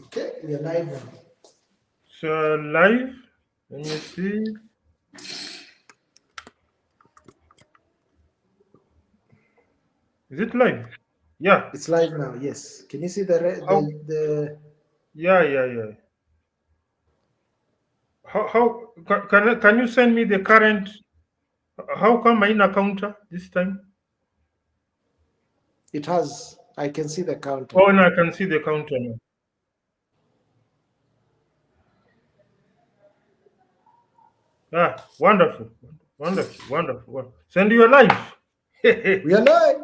Okay, we are live now. So live. Let me see. Is it live? Yeah. It's live now. Yes. Can you see the How? Yeah. Can you send me the current? How come I in a counter this time? It has. I can see the counter. Oh no, I can see the counter now. Ah, wonderful. Send you a live. We are live.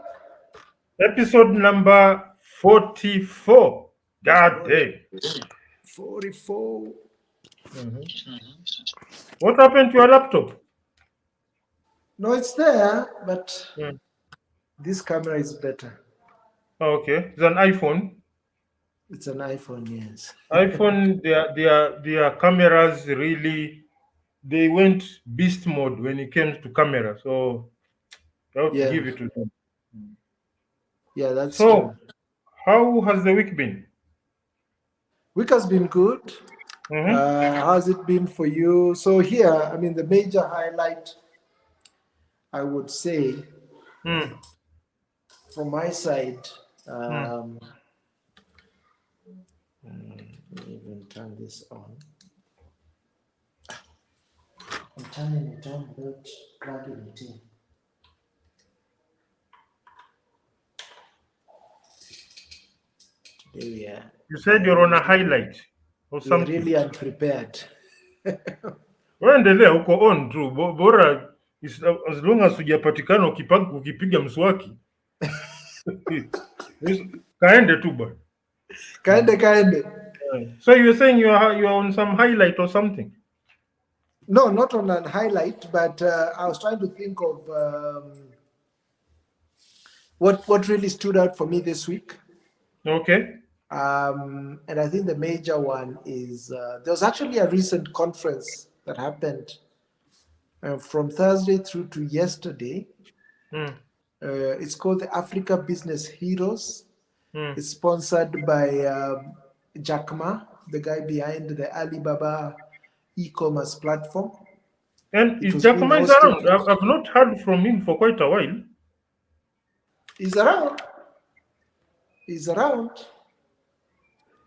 Episode number 44. God Forty, damn. 44. Mhm. What happened to your laptop? No, it's there, but Mm. this camera is better. Okay, it's an iPhone. It's an iPhone, yes. iPhone, their cameras really they went beast mode when it came to camera. So I have to Yeah, give it to them. yeah, that's So true. how has the week been? Week has been good. Mm-hmm. How's it been for you? So here, I mean, the major highlight, I would say, Mm, from my side, mm. um, let me even turn this on. I'm turning it on without plugging it in. Today You said you're on a highlight or we are something. really unprepared. Waendelea uko on tu bora as long as hujapatikana ukipiga mswaki kaende tu bwana. Kaende, kaende. So you were saying you are on some highlight or something. No, not on a highlight, but I was trying to think of what really stood out for me this week. Okay. And I think the major one is there was actually a recent conference that happened from Thursday through to yesterday. Mm, It's called the Africa Business Heroes. mm. It's sponsored by Jack Ma, the guy behind the Alibaba e-commerce platform. And It is was being Giacomo is hosted. around? I've not heard from him for quite a while. He's around. He's around.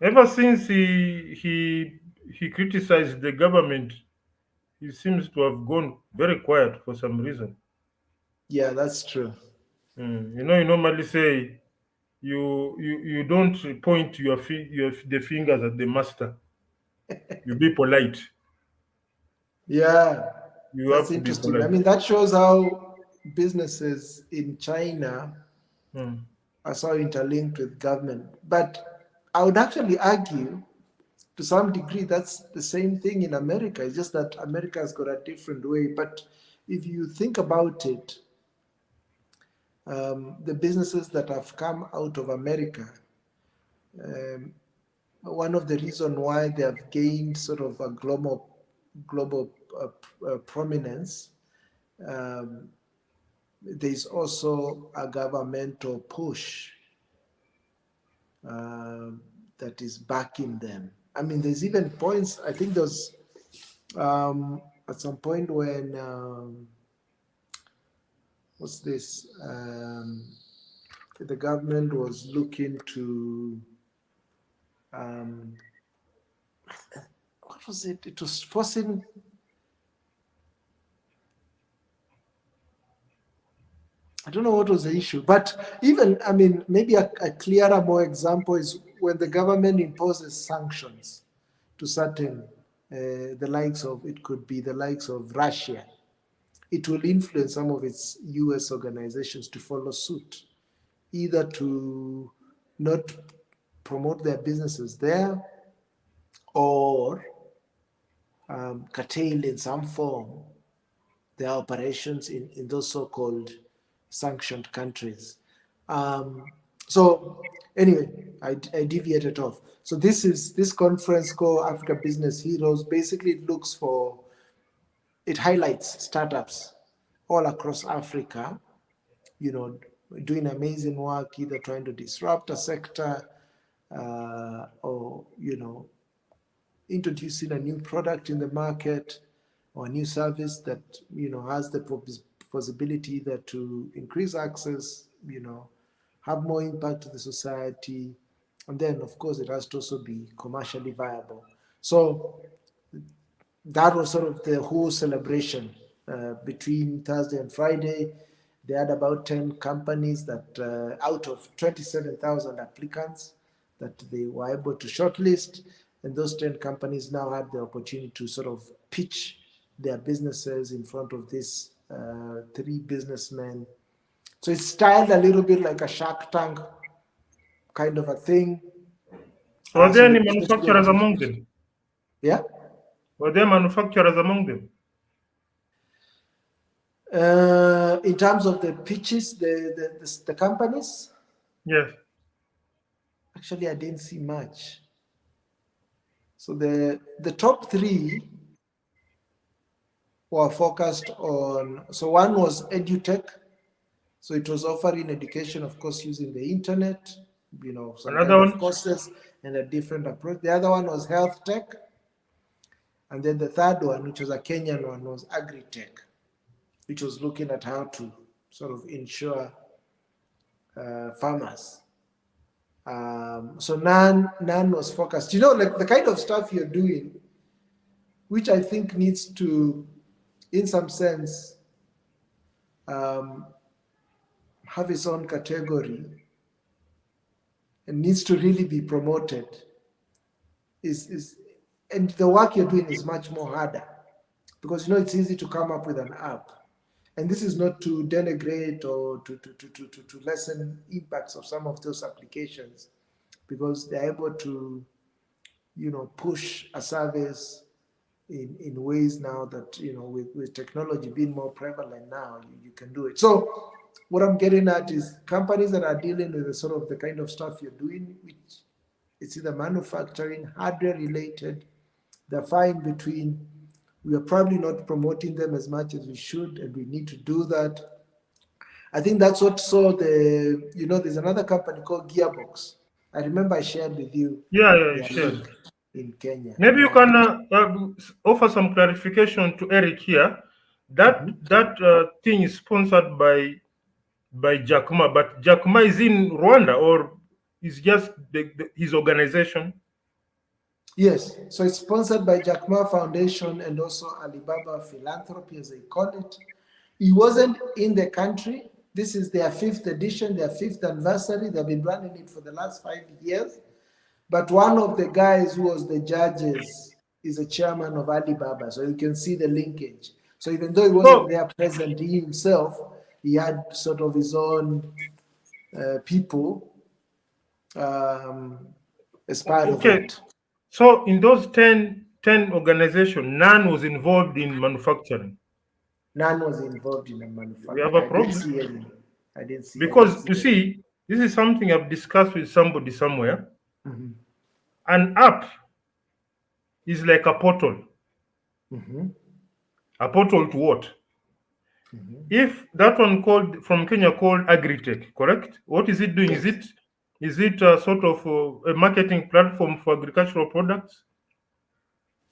Ever since he criticized the government, he seems to have gone very quiet for some reason. Yeah, that's true. You normally say you don't point the fingers at the master. You be polite. Yeah, You that's have to be interesting. I polite. mean, that shows how businesses in China Mm, are so interlinked with government. But I would actually argue, to some degree, that's the same thing in America. It's just that America has got a different way. But if you think about it, the businesses that have come out of America, um, one of the reasons why they have gained sort of a global prominence, um, there's also a governmental push uh, that is backing them. I mean, there's even points. I think there's at some point when what's this? The government was looking to um, what was it? It was forcing. I don't know what was the issue, but even I mean, maybe a clearer, more example is when the government imposes sanctions to certain the likes of it could be the likes of Russia. It will influence some of its U.S. organizations to follow suit, either to not promote their businesses there or curtail in some form their operations in those so-called sanctioned countries. So anyway, I deviated off. So this conference called Africa Business Heroes. Basically, it highlights startups all across Africa, you know, doing amazing work, either trying to disrupt a sector, or introducing a new product in the market or a new service that has the possibility either to increase access, have more impact to the society, and then of course it has to also be commercially viable. So that was sort of the whole celebration between Thursday and Friday. They had about 10 companies that out of 27,000 applicants that they were able to shortlist, and those 10 companies now had the opportunity to sort of pitch their businesses in front of these three businessmen. So it's styled a little bit like a Shark Tank kind of a thing. Were there any manufacturers among them? Yeah. Were there manufacturers among them? In terms of the pitches, the companies? Yes. Actually, I didn't see much. So the top three were focused on, so one was EduTech. So it was offering education, of course, using the internet, some Another kind of one? courses and a different approach. The other one was health tech. And then the third one, which was a Kenyan one, was agri-tech, which was looking at how to sort of insure farmers. So none was focused. Like the kind of stuff you're doing, which I think needs to, in some sense, have its own category and needs to really be promoted. And the work you're doing is much more harder because it's easy to come up with an app. And this is not to denigrate or to lessen impacts of some of those applications, because they're able to, push a service in ways now that, with technology being more prevalent now, you can do it. So what I'm getting at is companies that are dealing with the kind of stuff you're doing, which it's either manufacturing, hardware related, they're fine between. We are probably not promoting them as much as we should, and we need to do that. I think that's what saw there's another company called Gearbox. I remember I shared with you. Yeah, sure. In Kenya. Maybe you can offer some clarification to Eric here. That thing is sponsored by Jack Ma, but Jack Ma is in Rwanda, or is just his organization? Yes, so it's sponsored by Jack Ma Foundation and also Alibaba Philanthropy, as they call it. He wasn't in the country. This is their 5th edition, their 5th anniversary. They've been running it for the last 5 years. But one of the guys who was the judges is a chairman of Alibaba, so you can see the linkage. So even though he wasn't there present, he himself, he had sort of his own people as part of it. So in those 10 organizations, none was involved in manufacturing. None was involved in the manufacturing. We have a problem. I didn't see. Because you see, this is something I've discussed with somebody somewhere. Mm-hmm. An app is like a portal. Mm-hmm. A portal to what? Mm-hmm. If that one from Kenya called Agritech, correct? What is it doing? Yes. Is it a sort of a marketing platform for agricultural products?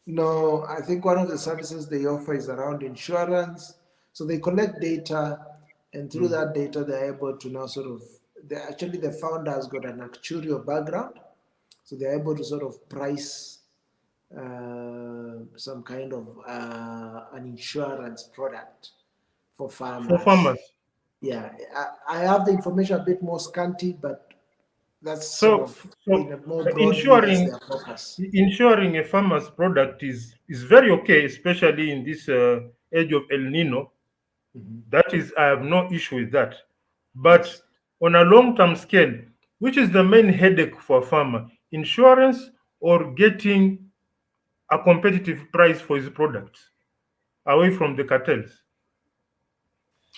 No, I think one of the services they offer is around insurance. So they collect data, and through that data, they're able to now the founder has got an actuarial background. So they're able to sort of price some kind of an insurance product for farmers. Yeah, I have the information a bit more scanty, but that's insuring a farmer's product is very okay, especially in this age of El Nino. Mm-hmm. That is, I have no issue with that. But yes, on a long-term scale, which is the main headache for a farmer? Insurance or getting a competitive price for his products away from the cartels?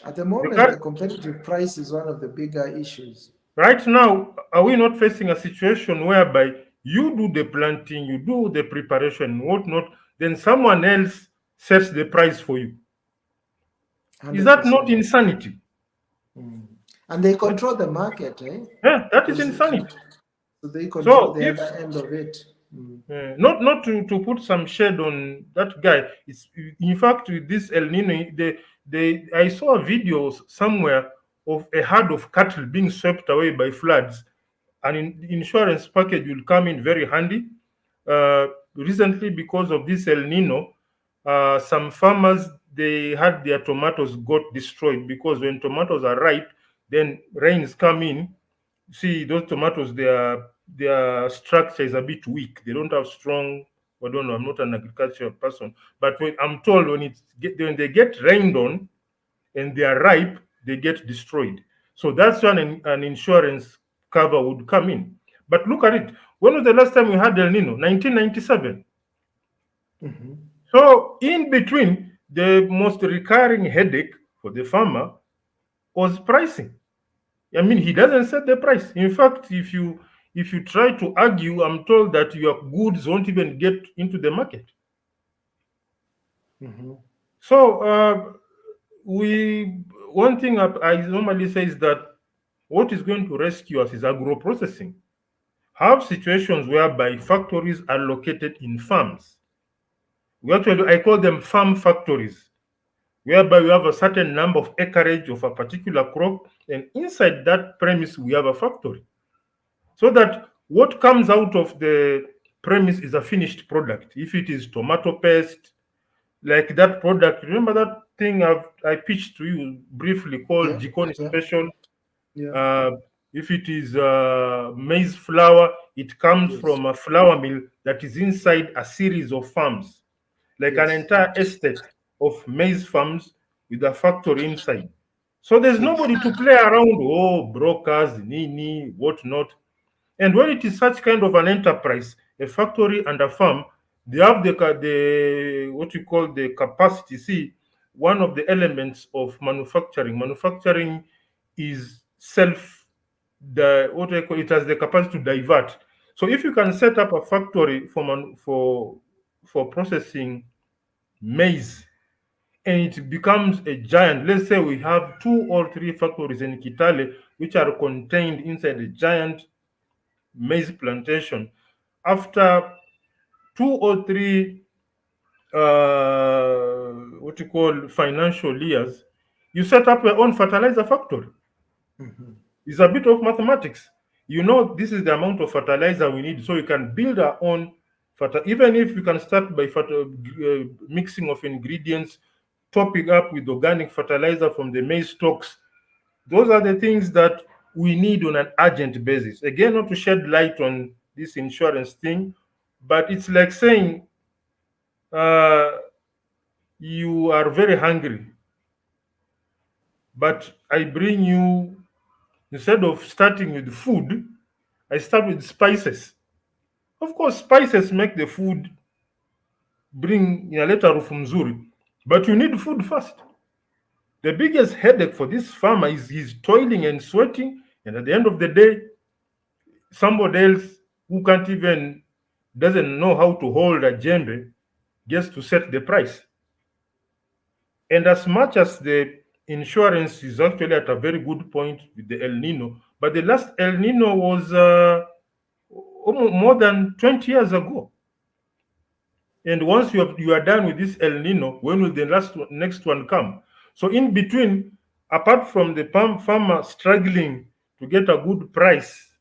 At the moment, the competitive price is one of the bigger issues. Right now, are we not facing a situation whereby you do the planting, you do the preparation, whatnot, then someone else sets the price for you? 100%. Is that not insanity? And they control the market, eh? Yeah, that is insanity. So they control So the if other end of it. not to put some shade on that guy, it's in fact with this El Nino, I saw a video somewhere of a herd of cattle being swept away by floods. An insurance package will come in very handy. Recently, because of this El Nino, some farmers, they had their tomatoes got destroyed, because when tomatoes are ripe, then rains come in. See, those tomatoes, their structure is a bit weak. They don't have strong. I don't know. I'm not an agricultural person, but I'm told when they get rained on and they are ripe, they get destroyed. So that's when an insurance cover would come in. But look at it. When was the last time we had El Nino? 1997. So in between, the most recurring headache for the farmer was pricing. I mean, he doesn't set the price. In fact, if you try to argue, I'm told that your goods won't even get into the market. So one thing I normally say is that what is going to rescue us is agro-processing. Have situations whereby factories are located in farms. I call them farm factories, whereby we have a certain number of acreage of a particular crop, and inside that premise we have a factory, so that what comes out of the premise is a finished product. If it is tomato paste, like that product, remember that thing I pitched to you briefly called Jikoni Special? Yeah. If it is maize flour, it comes from a flour mill that is inside a series of farms, like an entire estate of maize farms with a factory inside. So there's nobody to play around, brokers, nini, whatnot. And when it is such kind of an enterprise, a factory and a farm, they have the what you call the capacity. See, one of the elements of manufacturing is what I call it, has the capacity to divert. So if you can set up a factory for processing maize, and it becomes a giant. Let's say we have 2 or 3 factories in Kitale which are contained inside a giant maize plantation. After 2 or 3 what you call financial years, you set up your own fertilizer factory. It's a bit of mathematics. You know, this is the amount of fertilizer we need, so you can build our own fertilizer. Even if you can start by mixing of ingredients, topping up with organic fertilizer from the maize stalks. Those are the things that we need on an urgent basis. Again, not to shed light on this insurance thing, but it's like saying uh, you are very hungry, but I bring you, instead of starting with food, I start with spices. Of course, spices make the food bring inaleta harufu mzuri, but you need food first. The biggest headache for this farmer is he's toiling and sweating, and at the end of the day, somebody else who doesn't know how to hold a djembe gets to set the price. And as much as the insurance is actually at a very good point with the El Nino, but the last El Nino was more than 20 years ago. And once you are done with this El Nino, when will the next one come? So in between, apart from the farmer struggling to get a good price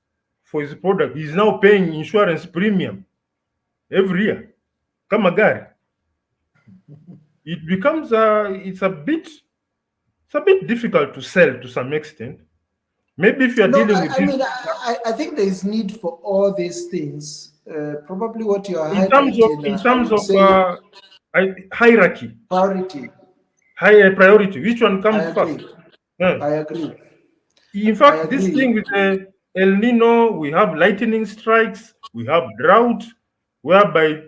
for his product, he's now paying insurance premium every year. Kama gari. It becomes it's a bit difficult to sell to some extent. Maybe if you are dealing with this, I think there is need for all these things. Probably what you are in highlighting, terms of hierarchy, priority. higher priority. Which one comes first? I agree. In fact, this thing with the El Nino, we have lightning strikes, we have drought, whereby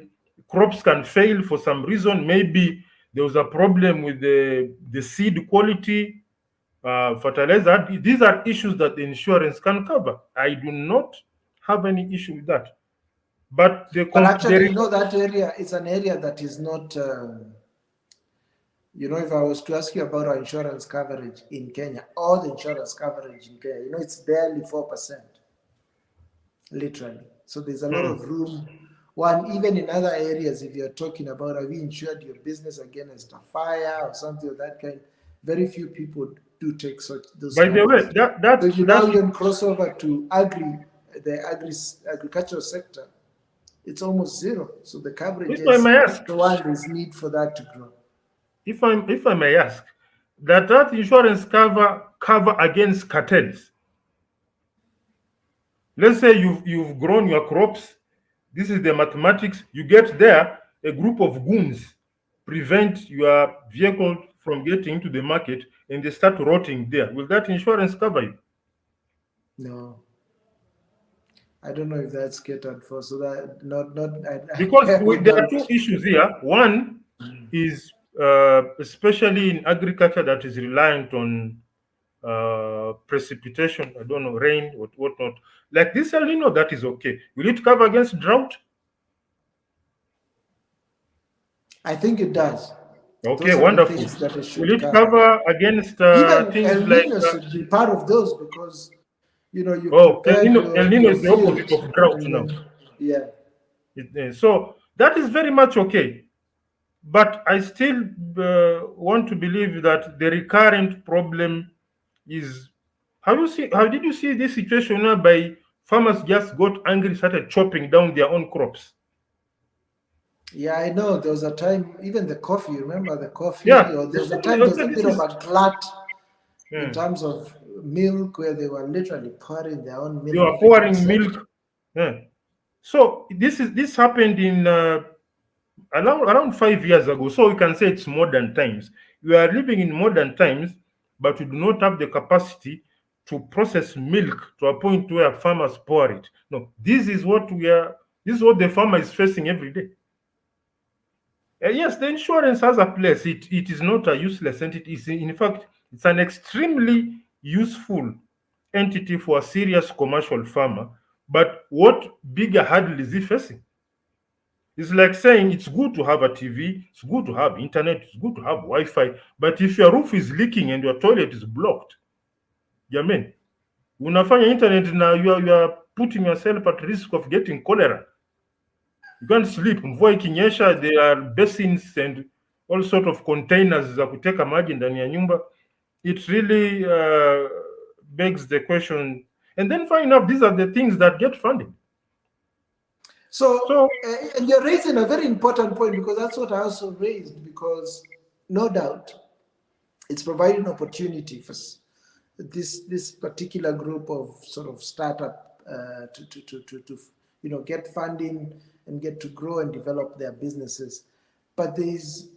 crops can fail for some reason. Maybe there was a problem with the seed quality, fertilizer. These are issues that the insurance can cover. I do not have any issue with that. But actually, that area is an area that is not. If I was to ask you about our insurance coverage in Kenya, all the insurance coverage in Kenya, it's barely 4%. literally. So there's a lot of room. One, even in other areas, if you're talking about have you insured your business against a fire or something of that kind, very few people do take such those By the way, covers. So if you now that even cross over to agricultural sector, it's almost zero. So the if I coverages, may ask, the one there's need for that to grow. if I may ask, that insurance cover against cartels. Let's say you've grown your crops. This is the mathematics. You get there, a group of goons prevent your vehicle from getting into the market, and they start rotting there. Will that insurance cover you? No, I don't know if that's catered for. So that not Because I would there are not. two issues here. One is especially in agriculture that is reliant on precipitation. I don't know, rain, whatnot. Like this El Nino, that is okay. Will it cover against drought? I think it does. Okay, Those are the wonderful. things that it Will should it cover. cover against Even things El like Nino should be part of those because you've oh, El prepared Nino? El Nino your is the opposite field, of drought and now. then yeah. So that is very much okay. But I still want to believe that the recurrent problem is how did you see this situation whereby farmers just got angry, started chopping down their own crops? Yeah, I know. There was a time, even the coffee, remember the coffee? Yeah, Or there was a especially time there was okay, a this bit of is a glut in yeah. terms of milk where they were literally pouring their own They milk were into the pouring system. milk. Yeah. So this happened in around 5 years ago. So we can say it's modern times. We are living in modern times, but we do not have the capacity to process milk to a point where farmers pour it. No, this is what we are. This is what the farmer is facing every day. Yes, the insurance has a place. It is not a useless entity. It's, in fact, it's an extremely useful entity for a serious commercial farmer. But what bigger hurdle is he facing? It's like saying it's good to have a TV, it's good to have internet, it's good to have Wi-Fi, but if your roof is leaking and your toilet is blocked, jamani, unafanya internet now, you are putting yourself at risk of getting cholera. You can't sleep. Mvua ikinyesha, there are basins and all sort of containers za kuteka maji ndani ya nyumba. It really begs the question. And then fine enough, these are the things that get funding. So, So and you're raising a very important point because that's what I also raised. Because no doubt, it's providing opportunity for this particular group of sort of startup to get funding and get to grow and develop their businesses. But there's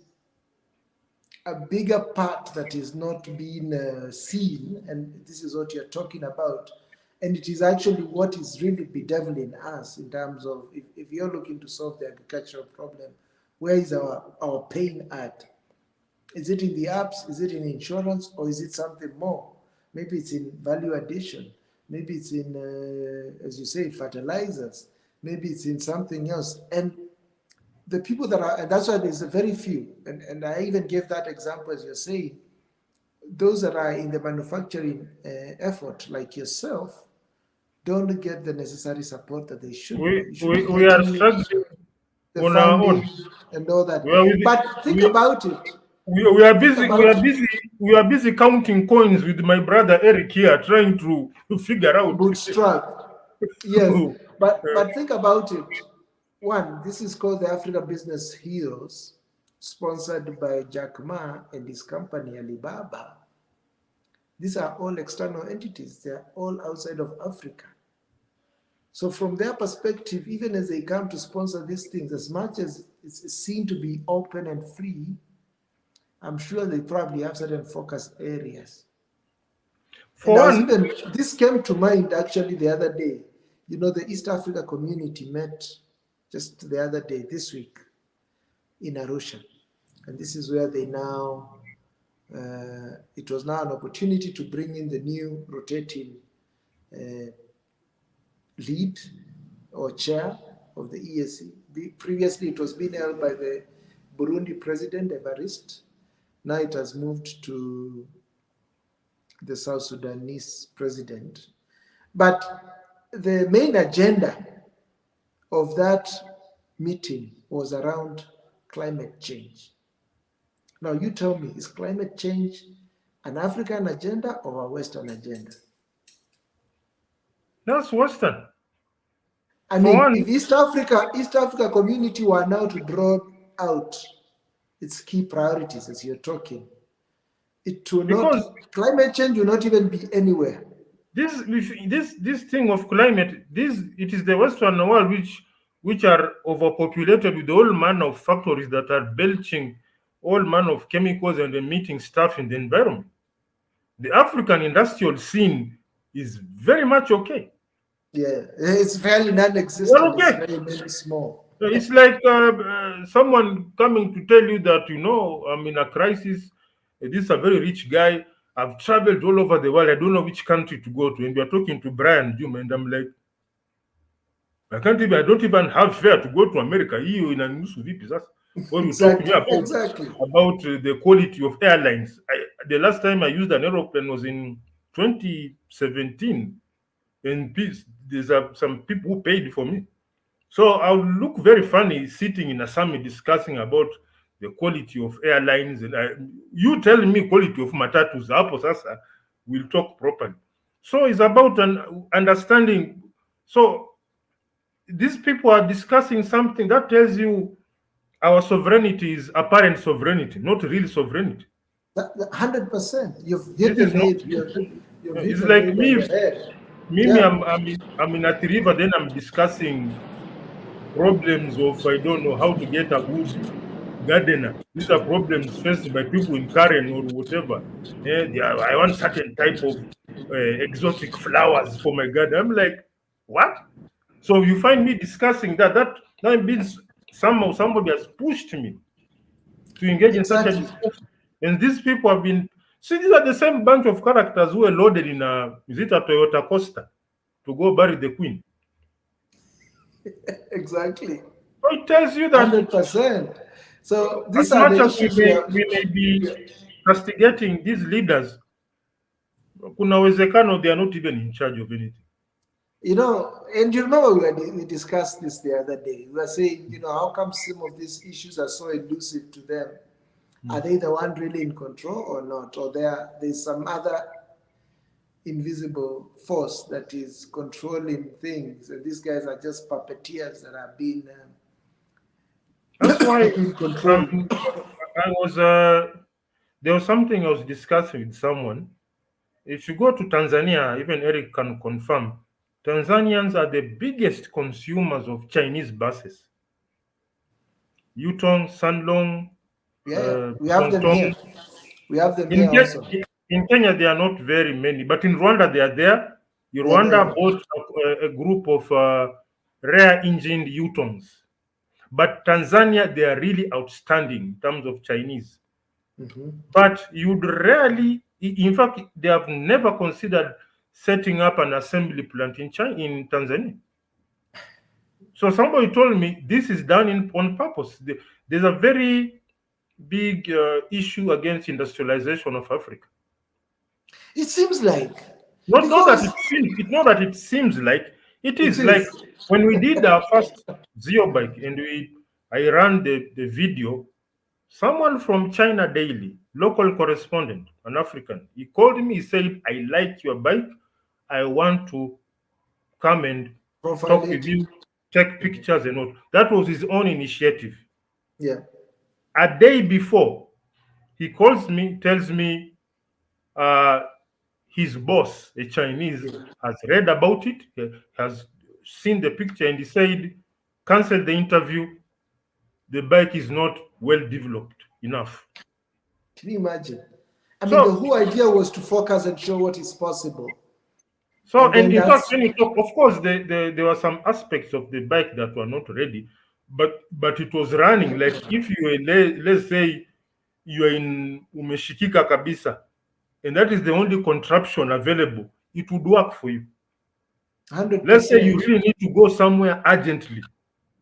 a bigger part that is not being seen, and this is what you're talking about. And it is actually what is really bedeviling us in terms of if you're looking to solve the agricultural problem, where is our pain at? Is it in the apps? Is it in insurance? Or is it something more? Maybe it's in value addition. Maybe it's in, as you say, fertilizers. Maybe it's in something else. And the people that are, and that's why there's a very few, and I even gave that example as you're saying, those that are in the manufacturing effort, like yourself, don't get the necessary support that they should be. You should be we are getting struggling the on our own. funding and all that. We are, with, But think we, about it. we are Think busy. We about are busy. We are busy counting coins with my brother Eric here, trying to figure out. bootstrap. Yes, but think about it. One, this is called the Africa Business Heroes, sponsored by Jack Ma and his company Alibaba. These are all external entities. They are all outside of Africa. So from their perspective, even as they come to sponsor these things, as much as it's seen to be open and free, I'm sure they probably have certain focus areas. For one, this came to mind actually the other day. The East Africa community met just the other day, this week, in Arusha. And this is where they now, it was now an opportunity to bring in the new rotating lead or chair of the EAC. Previously, it was being held by the Burundi president, Evariste. Now it has moved to the South Sudanese president. But the main agenda of that meeting was around climate change. Now, you tell me, is climate change an African agenda or a Western agenda? That's Western. I For mean, one, if East Africa community were now to draw out its key priorities as you're talking, it will because not, climate change will not even be anywhere. this thing of climate, it is the Western world which are overpopulated with all manner of factories that are belching all manner of chemicals and emitting stuff in the environment. The African industrial scene is very much okay. Yeah, it's fairly We're non-existent. It's okay. very small. It's like someone coming to tell you that, I'm in a crisis. This is a very rich guy. I've traveled all over the world. I don't know which country to go to. And we are talking to Brian Jum, and I'm like, I don't even have fare to go to America. You in a news vipi sasa? What you talking Exactly, about exactly. the quality of airlines. The last time I used an aeroplane was in 2017, and there's some people who paid for me. So I'll look very funny sitting in a summit discussing about the quality of airlines, and you telling me quality of matatus. Hapo sasa we'll talk properly. So it's about an understanding. So these people are discussing something that tells you our sovereignty is apparent sovereignty, not real sovereignty. 100%. You've This hit the is not. nail. You've hit It's the like nail on me. the head. Me, Yeah, I'm in a river. Then I'm discussing problems of I don't know how to get a good gardener. These are problems faced by people in Karen or whatever. I want certain type of exotic flowers for my garden. I'm like, what? So you find me discussing that. That means somehow somebody has pushed me to engage in such a exactly. discussion. And these people have been. See, these are the same bunch of characters who were loaded in is it a Toyota Costa to go bury the queen. Exactly. So it tells you that 100%. So as these are much the as issues we are. we may be castigating these leaders, kuna uwezekano they are not even in charge of anything. And you remember we discussed this the other day. We were saying, how come some of these issues are so elusive to them? Are they the one really in control or not? Or there's some other invisible force that is controlling things, and these guys are just puppeteers that are being That's why controlled. I was there was something I was discussing with someone. If you go to Tanzania, even Eric can confirm, Tanzanians are the biggest consumers of Chinese buses. Yutong, Sandlong, Yeah, we have them Tongtong. here. We have them In, here Ke- also. in Kenya, there are not very many, but in Rwanda, they are there. They're Rwanda there. bought a group of rare engined Yutongs. But Tanzania, they are really outstanding in terms of Chinese. But you'd rarely, in fact, they have never considered setting up an assembly plant in Tanzania. So somebody told me this is done on purpose. There's a very big issue against industrialization of Africa. It seems like Not that because it seems. It's not that it seems like it it is. Like is. when we did our first Zero bike and I ran the video. Someone from China Daily, local correspondent, an African, he called me. He said, "I like your bike. I want to come and Profile talk with it. you, take pictures and all." That was his own initiative. Yeah. A day before, he calls me, tells me uh, his boss, a Chinese, has read about it, has seen the picture, and he said, cancel the interview. The bike is not well developed enough. Can you imagine? I mean, the So, whole idea was to focus and show what is possible. so, And and then in fact, that's when you talk, of course, there were some aspects of the bike that were not ready, but it was running. Like if you were, let's say, you are in umeshikika kabisa, and that is the only contraption available, it would work for you. Let's say you 100%. really need to go somewhere urgently,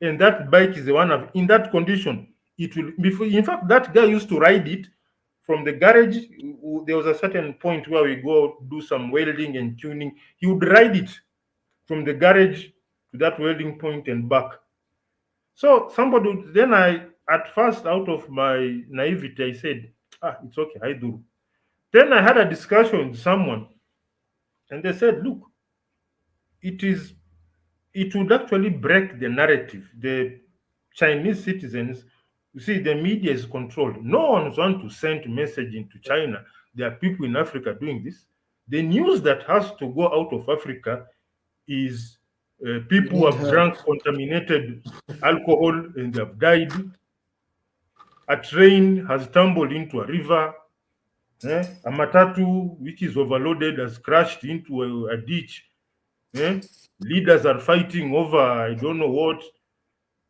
and that bike is the one in that condition. It will. Before, in fact, that guy used to ride it from the garage. There was a certain point where we go do some welding and tuning. He would ride it from the garage to that welding point and back. So then I, at first, out of my naivety, I said, it's okay, I do. Then I had a discussion with someone, and they said, look, it is it would actually break the narrative. The Chinese citizens, you see, the media is controlled. No one wants to send message into China. There are people in Africa doing this. The news that has to go out of Africa is We people who need have help. drank contaminated alcohol and they have died. A train has tumbled into a river. A matatu, which is overloaded, has crashed into a ditch. Leaders are fighting over I don't know what.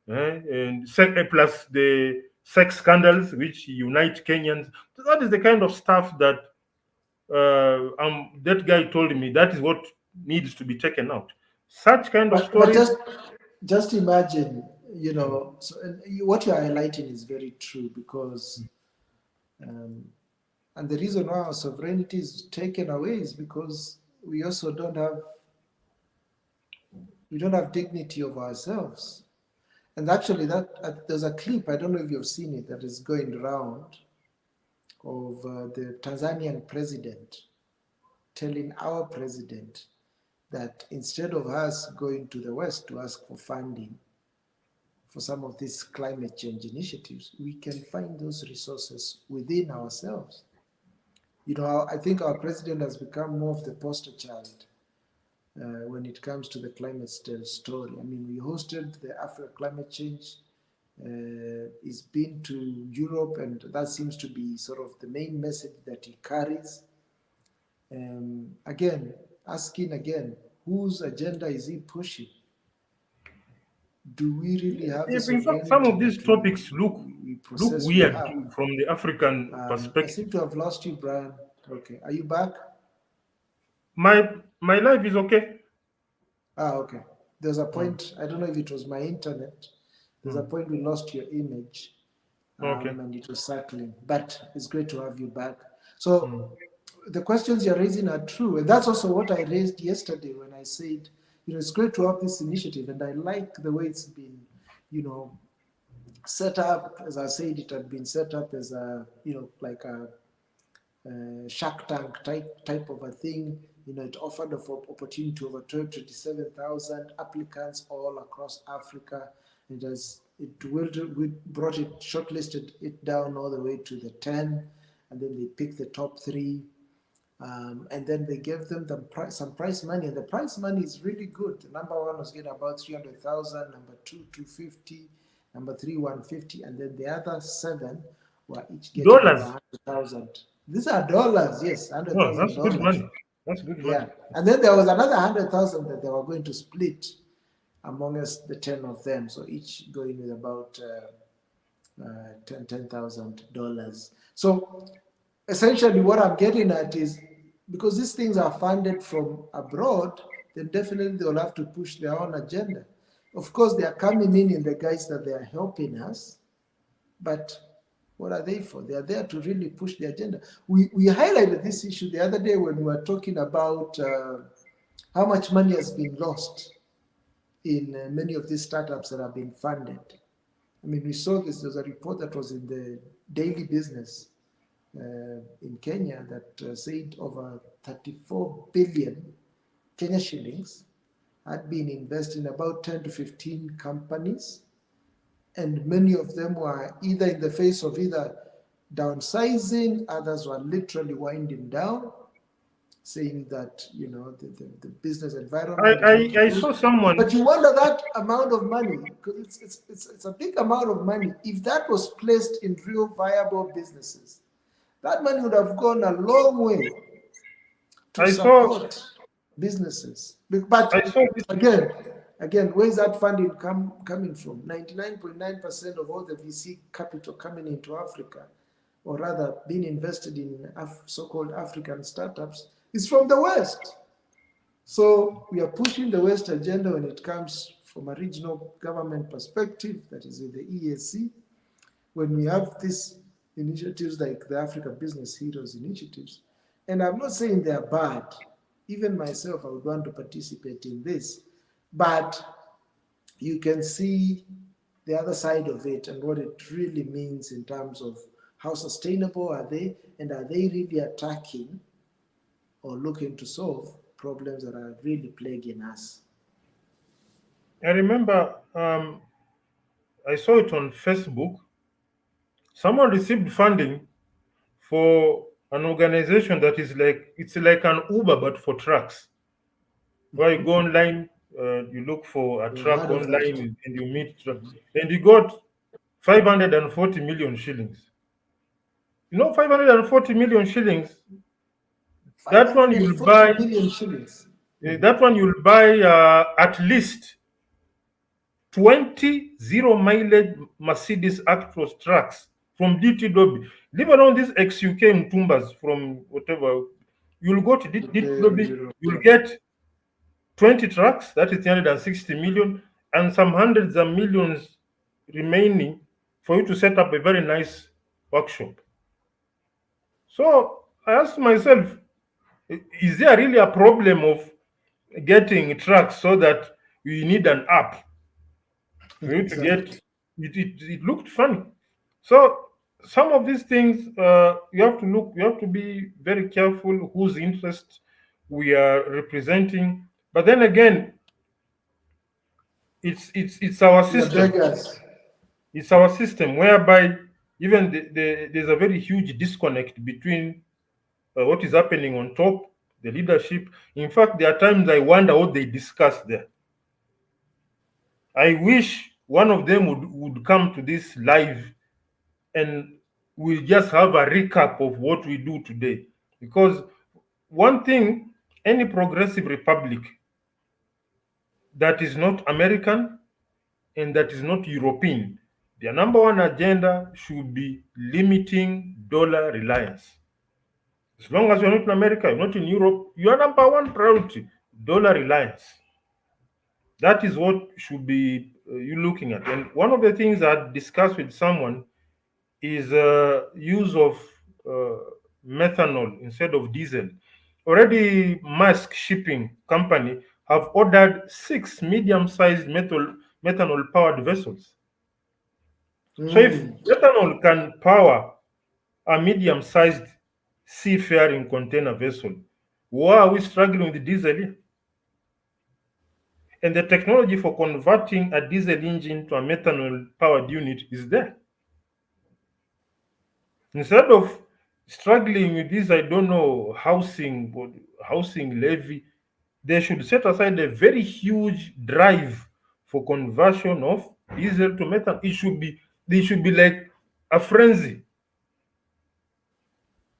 Plus the sex scandals which unite Kenyans. So that is the kind of stuff that that guy told me that is what needs to be taken out. Such kind of But stories. just imagine, so, and what you're highlighting is very true because, um, and the reason why our sovereignty is taken away is because we also don't have dignity of ourselves. And actually, there's a clip, I don't know if you've seen it, that is going around of the Tanzanian president telling our president that instead of us going to the West to ask for funding for some of these climate change initiatives, we can find those resources within ourselves. I think our president has become more of the poster child when it comes to the climate story. I mean, we hosted the Africa Climate Change. He's been to Europe, and that seems to be sort of the main message that he carries. Again, asking again, whose agenda is he pushing? Do we really have the In fact, some sovereignty of these that topics we look process we weird have? from the African I seem perspective. to have lost you, Brian. Okay, are you back? My life is okay. Okay. There's a Mm, point, I don't know if it was my internet, there's a mm, point we lost your image okay. and it was circling, but it's great to have you back. So Mm. the questions you're raising are true, and that's also what I raised yesterday when I said, it's great to have this initiative, and I like the way it's been, set up. As I said, it had been set up as a, like a Shark Tank type of a thing. It offered an opportunity to over 27,000 applicants all across Africa. We brought it, shortlisted it down all the way to the 10, and then they picked the top 3. And then they gave them some prize money, and the prize money is really good. The number 1 was getting about 300,000, number 2, 250, number 3, 150, and then the other 7 were each getting over Dollars. 100,000. These are dollars, yes, Oh, that's good $100,000. money. That's good money. Yeah, and then there was another 100,000 that they were going to split amongst the 10 of them, so each going with about $10,000. So essentially what I'm getting at is, because these things are funded from abroad, then definitely they'll have to push their own agenda. Of course, they are coming in the guise that they are helping us, but what are they for? They are there to really push the agenda. We highlighted this issue the other day when we were talking about how much money has been lost in many of these startups that have been funded. I mean, we saw this. There's a report that was in the Daily Business in Kenya that said over 34 billion Kenya shillings had been invested in about 10 to 15 companies, and many of them were either in the face of either downsizing, others were literally winding down, saying that the business environment is not I good. saw someone. But you wonder that amount of money, because it's a big amount of money. If that was placed in real viable businesses, that money would have gone a long way to I saw. support businesses. But I saw this. again, where's that funding coming from? 99.9% of all the VC capital coming into Africa, or rather being invested in so-called African startups, is from the West. So we are pushing the West agenda when it comes from a regional government perspective, that is with the EAC. When we have these initiatives like the Africa Business Heroes initiatives, and I'm not saying they're bad. even myself, I would want to participate in this. But you can see the other side of it and what it really means in terms of how sustainable are they, and are they really attacking or looking to solve problems that are really plaguing us. I remember I saw it on Facebook. Someone received funding for an organization that is like, it's like an Uber but for trucks, where you go online, you look for a We've truck heard of that. online and you meet truck, and you got 540 million shillings. 540 million shillings. That one you'll 540 buy. million shillings. That one you'll buy at least 20 zero mileage Mercedes Actros trucks from DTW. Leave alone these XUK Mtumbas from whatever. You'll go to DTW, you'll get 20 trucks, that is 360 million, and some hundreds of millions remaining for you to set up a very nice workshop. So I asked myself, is there really a problem of getting trucks so that you need an app for you to get Exactly. it looked funny. So some of these things, you have to be very careful whose interest we are representing. But then again, it's our We are system. beggars. It's our system whereby even there's a very huge disconnect between what is happening on top, the leadership. In fact, there are times I wonder what they discuss there. I wish one of them would come to this live and we'll just have a recap of what we do today. Because one thing, any progressive republic that is not American and that is not European, their number one agenda should be limiting dollar reliance. As long as you're not in America, you're not in Europe, your number one priority, dollar reliance. That is what should be you looking at. And one of the things I discussed with someone is use of uh, methanol instead of diesel. Already, Maersk Shipping Company have ordered 6 medium-sized methanol-powered vessels. So if Mm. methanol can power a medium-sized seafaring container vessel, why are we struggling with diesel here? And the technology for converting a diesel engine to a methanol-powered unit is there. Instead of struggling with this, I don't know, housing levy, they should set aside a very huge drive for conversion of diesel to methane. They should be like a frenzy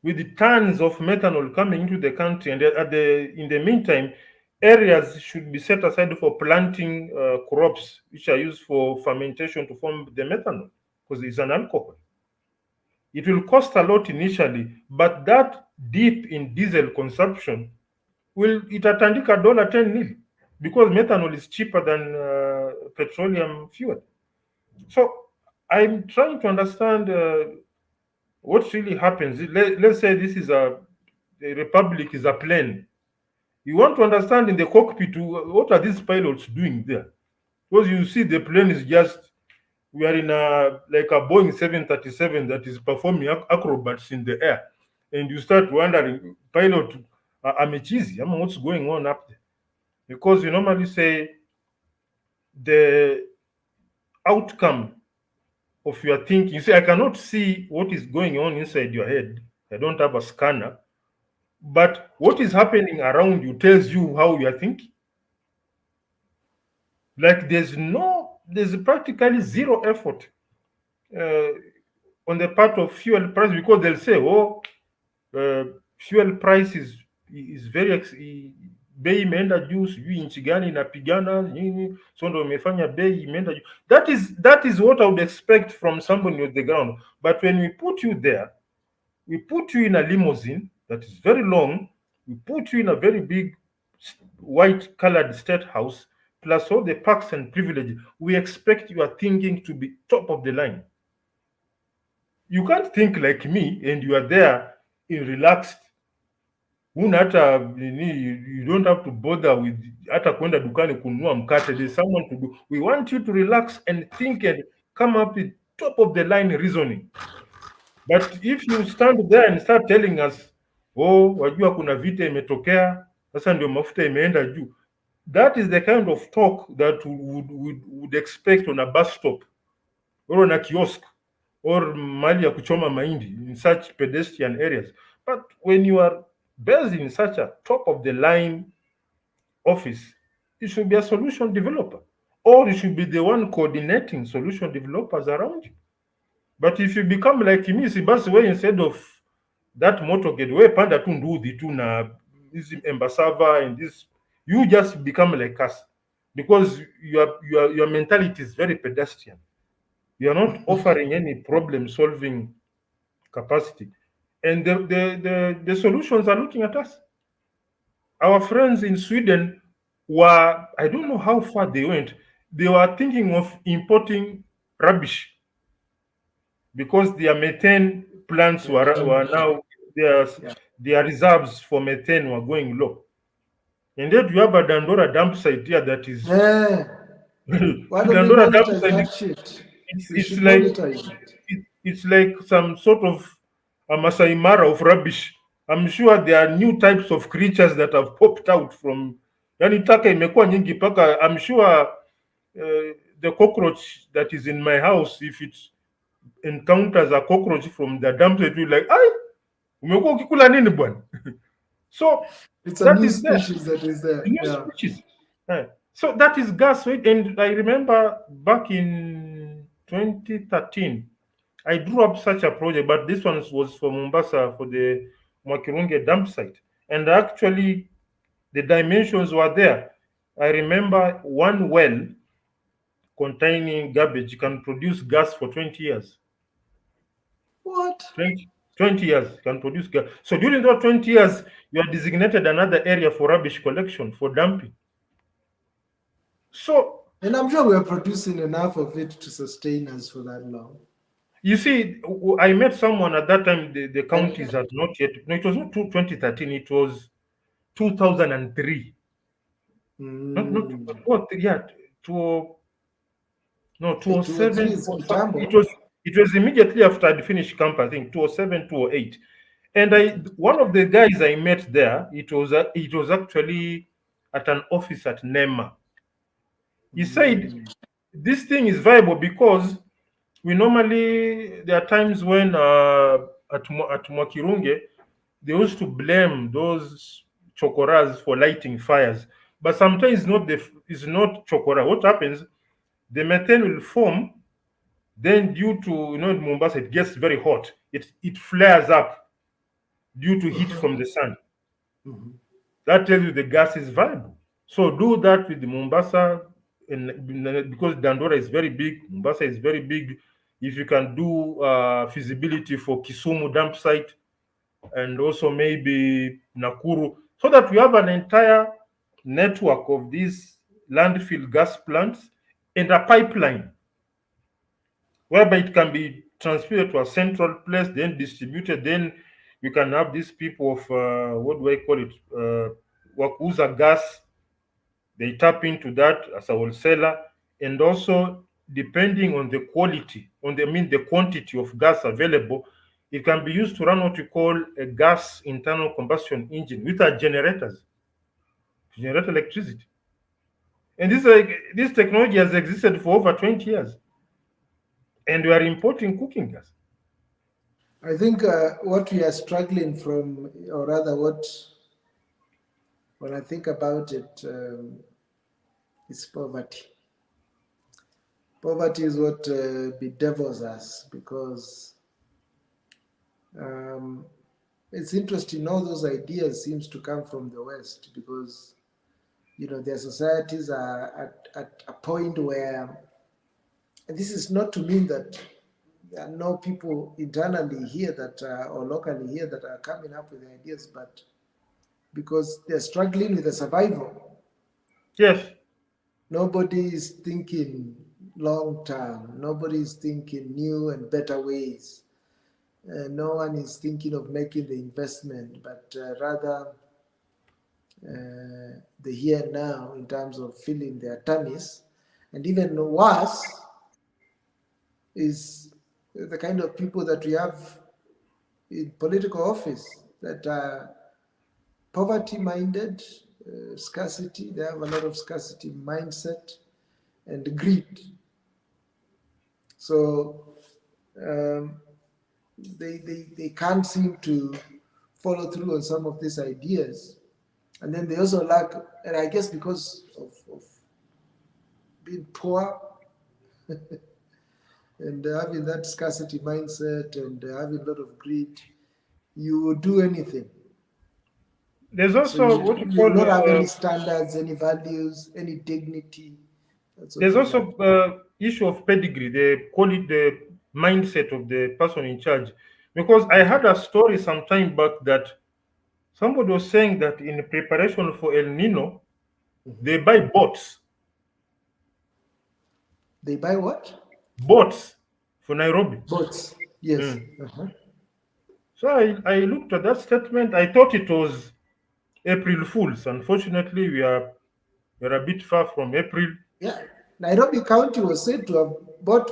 with tons of methanol coming into the country, and in the meantime, areas should be set aside for planting crops which are used for fermentation to form the methanol because it's an alcohol. It will cost a lot initially, but that dip in diesel consumption will itatandika $10 nil because methanol is cheaper than petroleum fuel. So I'm trying to understand what really happens. Let's say this is the republic is a plane. You want to understand in the cockpit what are these pilots doing there? Because you see the plane is just we are in a Boeing 737 that is performing acrobats in the air, and you start wondering, pilot, I'm a cheesy. I mean, what's going on up there? Because you normally say the outcome of your thinking. You say, I cannot see what is going on inside your head. I don't have a scanner, but what is happening around you tells you how you are thinking. Like there's practically zero effort uh, on the part of fuel price because they'll say, oh, fuel price is very bei imeenda juu, sijui nchi gani inapigana nini, so ndo imefanya bei imeenda juu. That is what I would expect from somebody on the ground. But when we put you there, we put you in a limousine that is very long, we put you in a very big white colored state house, plus all the perks and privileges, we expect your thinking to be top of the line. You can't think like me and you are there in relaxed huna hata nini, you don't have to bother with hata kwenda dukani kununua mkate. There's someone to do. We want you to relax and think and come up with top of the line reasoning. But if you stand there and start telling us, oh, wajua kuna vita imetokea, sasa ndio mafuta imeenda juu. That is the kind of talk that would expect on a bus stop or on a kiosk or mahali ya kuchoma mahindi in such pedestrian areas. But when you are based in such a top of the line office, you should be a solution developer, or you should be the one coordinating solution developers around you. But if you become like me, si basi we instead of that motorcade, we panda tu ndudhi tu na this Embasava and this, you just become like us because your mentality is very pedestrian. You are not offering any problem solving capacity, and the solutions are looking at us. Our friends in Sweden were, I don't know how far they went, they were thinking of importing rubbish because their methane plants were now, their, Yeah. their reserves for methane were going low. And yet you have a Dandora dump site here that is Yeah. Why don't we Dandora dump monetize site. that shit? We It's should like monetize it. it's like some sort of a Masai Mara of rubbish. I'm sure there are new types of creatures that have popped out from. Yani taka imekuwa nyingi paka. I'm sure the cockroach that is in my house, if it encounters a cockroach from the dump, it will like, ai, umekuwa ukikula nini bwana? So It's a that new is there. species that is there. New Yeah. species. So that is gas. And I remember back in 2013, I drew up such a project, but this one was for Mombasa for the Mwakirunge dump site. And actually, the dimensions were there. I remember one well containing garbage can produce gas for 20 years. What? 20 years can produce gas. So during those 20 years, you are designated another area for rubbish collection, for dumping. So And I'm sure we're producing enough of it to sustain us for that long. you see, I met someone at that time, the counties had not yet, no, it was not 2013, it was 2003. Not what, yeah, two, no, 203 2007. is kitambo. It was immediately after I'd finished camp, I think, 2007, 2008. And one of the guys I met there, it was actually at an office at NEMA. He said this thing is viable because we normally, there are times when at Mwakirunge they used to blame those chokoras for lighting fires, but sometimes it's not chokora. What happens? The methane will form, then due to, in Mombasa it gets very hot. It flares up due to heat from the sun. That tells you the gas is viable. So do that with the Mombasa, and because Dandora is very big, Mombasa is very big. If you can do feasibility for Kisumu dump site and also maybe Nakuru, so that we have an entire network of these landfill gas plants and a pipeline whereby it can be transferred to a central place, then distributed. Then you can have these people of what do I call it? Wakuza gas. They tap into that as a wholesaler, and also depending on the quality, the quantity of gas available, it can be used to run what we call a gas internal combustion engine with our generators to generate electricity. And this technology has existed for over 20 years, and we are importing cooking gas. I think what we are struggling from, or rather, when I think about it, is poverty. Poverty is what bedevils us because it's interesting. All those ideas seems to come from the West because their societies are at a point where, and this is not to mean that there are no people internally here that or locally here that are coming up with ideas, but because they're struggling with the survival. Yes. Nobody is thinking long term. Nobody is thinking new and better ways. No one is thinking of making the investment, but rather the here and now in terms of filling their tummies. And even worse is the kind of people that we have in political office that are poverty minded, scarcity, they have a lot of scarcity mindset and greed. So they can't seem to follow through on some of these ideas. And then they also lack, and I guess because of being poor and having that scarcity mindset and having a lot of greed, you will do anything. There's So also what you you call will not have any standards, any values, any dignity. That's what there's you lack. also issue of pedigree. They call it the mindset of the person in charge. Because I had a story some time back that somebody was saying that in preparation for El Nino, they buy boats. They buy what? Boats for Nairobi. Boats. Yes. Mm. So I looked at that statement. I thought it was April Fools. Unfortunately, we're a bit far from April. Yeah. Nairobi County was said to have bought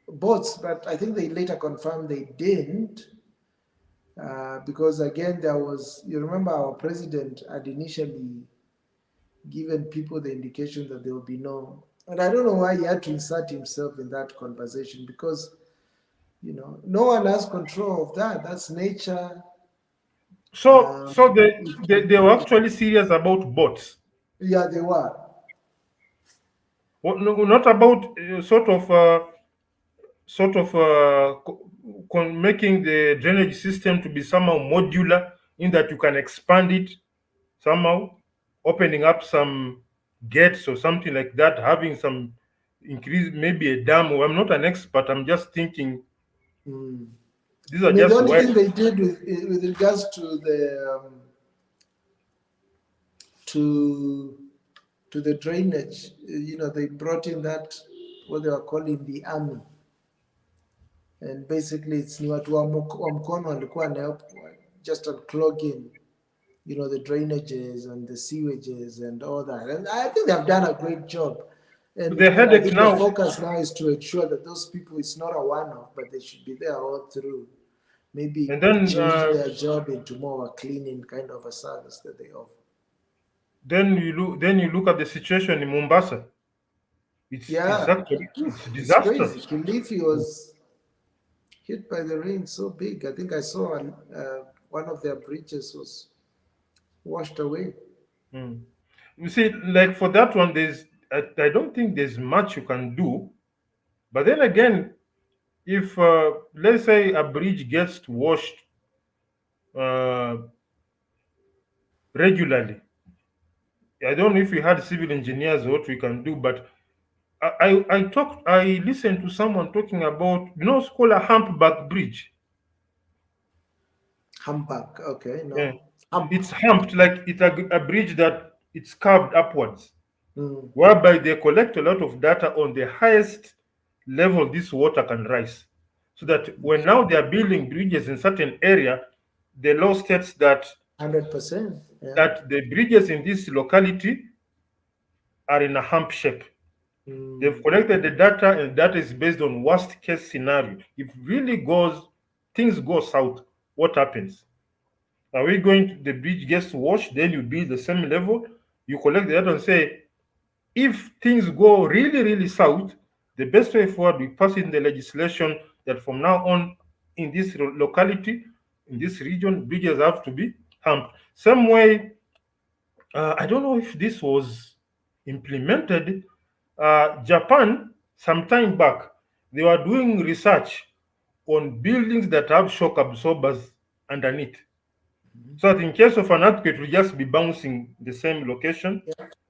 boats, but I think they later confirmed they didn't. Because again, there was, you remember our president had initially given people the indication that there will be no, and I don't know why he had to insert himself in that conversation because, no one has control of that. That's nature. So they were actually serious about boats. Yeah, they were. No, not about making the drainage system to be somehow modular in that you can expand it somehow, opening up some gates or something like that, having some increase, maybe a dam. Well, I'm not an expert. I'm just thinking these I are mean, the just only why. thing they did with regards to to the drainage, they brought in that what they were calling the army, and basically it's ni watu wa mkono walikuwa na help just unclogging, the drainages and the sewages and all that. And I think they've done a great job. And The I headache think the now, focus now is to ensure that those people, it's not a one-off, but they should be there all through. Maybe and then change their job into more of a cleaning kind of a service that they offer. then you look at the situation in Mombasa. It's Yeah, actually it's it's crazy. disastrous. Kilifi was hit by the rain so big. I think I saw one of their bridges was washed away. Mm. You see, like for that one, I don't think there's much you can do. But then again, if let's say a bridge gets washed uh, regularly, I don't know if we had civil engineers what we can do, but I listened to someone talking about it's called a humpback bridge. Humpback. Okay, Yeah. no. Hump. It's humped like it's a bridge that it's carved upwards, Mm. whereby they collect a lot of data on the highest level this water can rise. So that when now they are building bridges in certain area, the law states that 100%. Yeah. the bridges in this locality are in a hump shape. They've Mm. collected the data, and that is based on worst case scenario. If really things go south, what happens? Are we going to, the bridge gets washed, then you build the same level, you collect the data and say, if things go really, really south, the best way forward, we pass in the legislation that from now on, in this locality, in this region, bridges have to be humped. Same way, I don't know if this was implemented. Japan, some time back, they were doing research on buildings that have shock absorbers underneath. So that in case of an earthquake, it will just be bouncing the same location,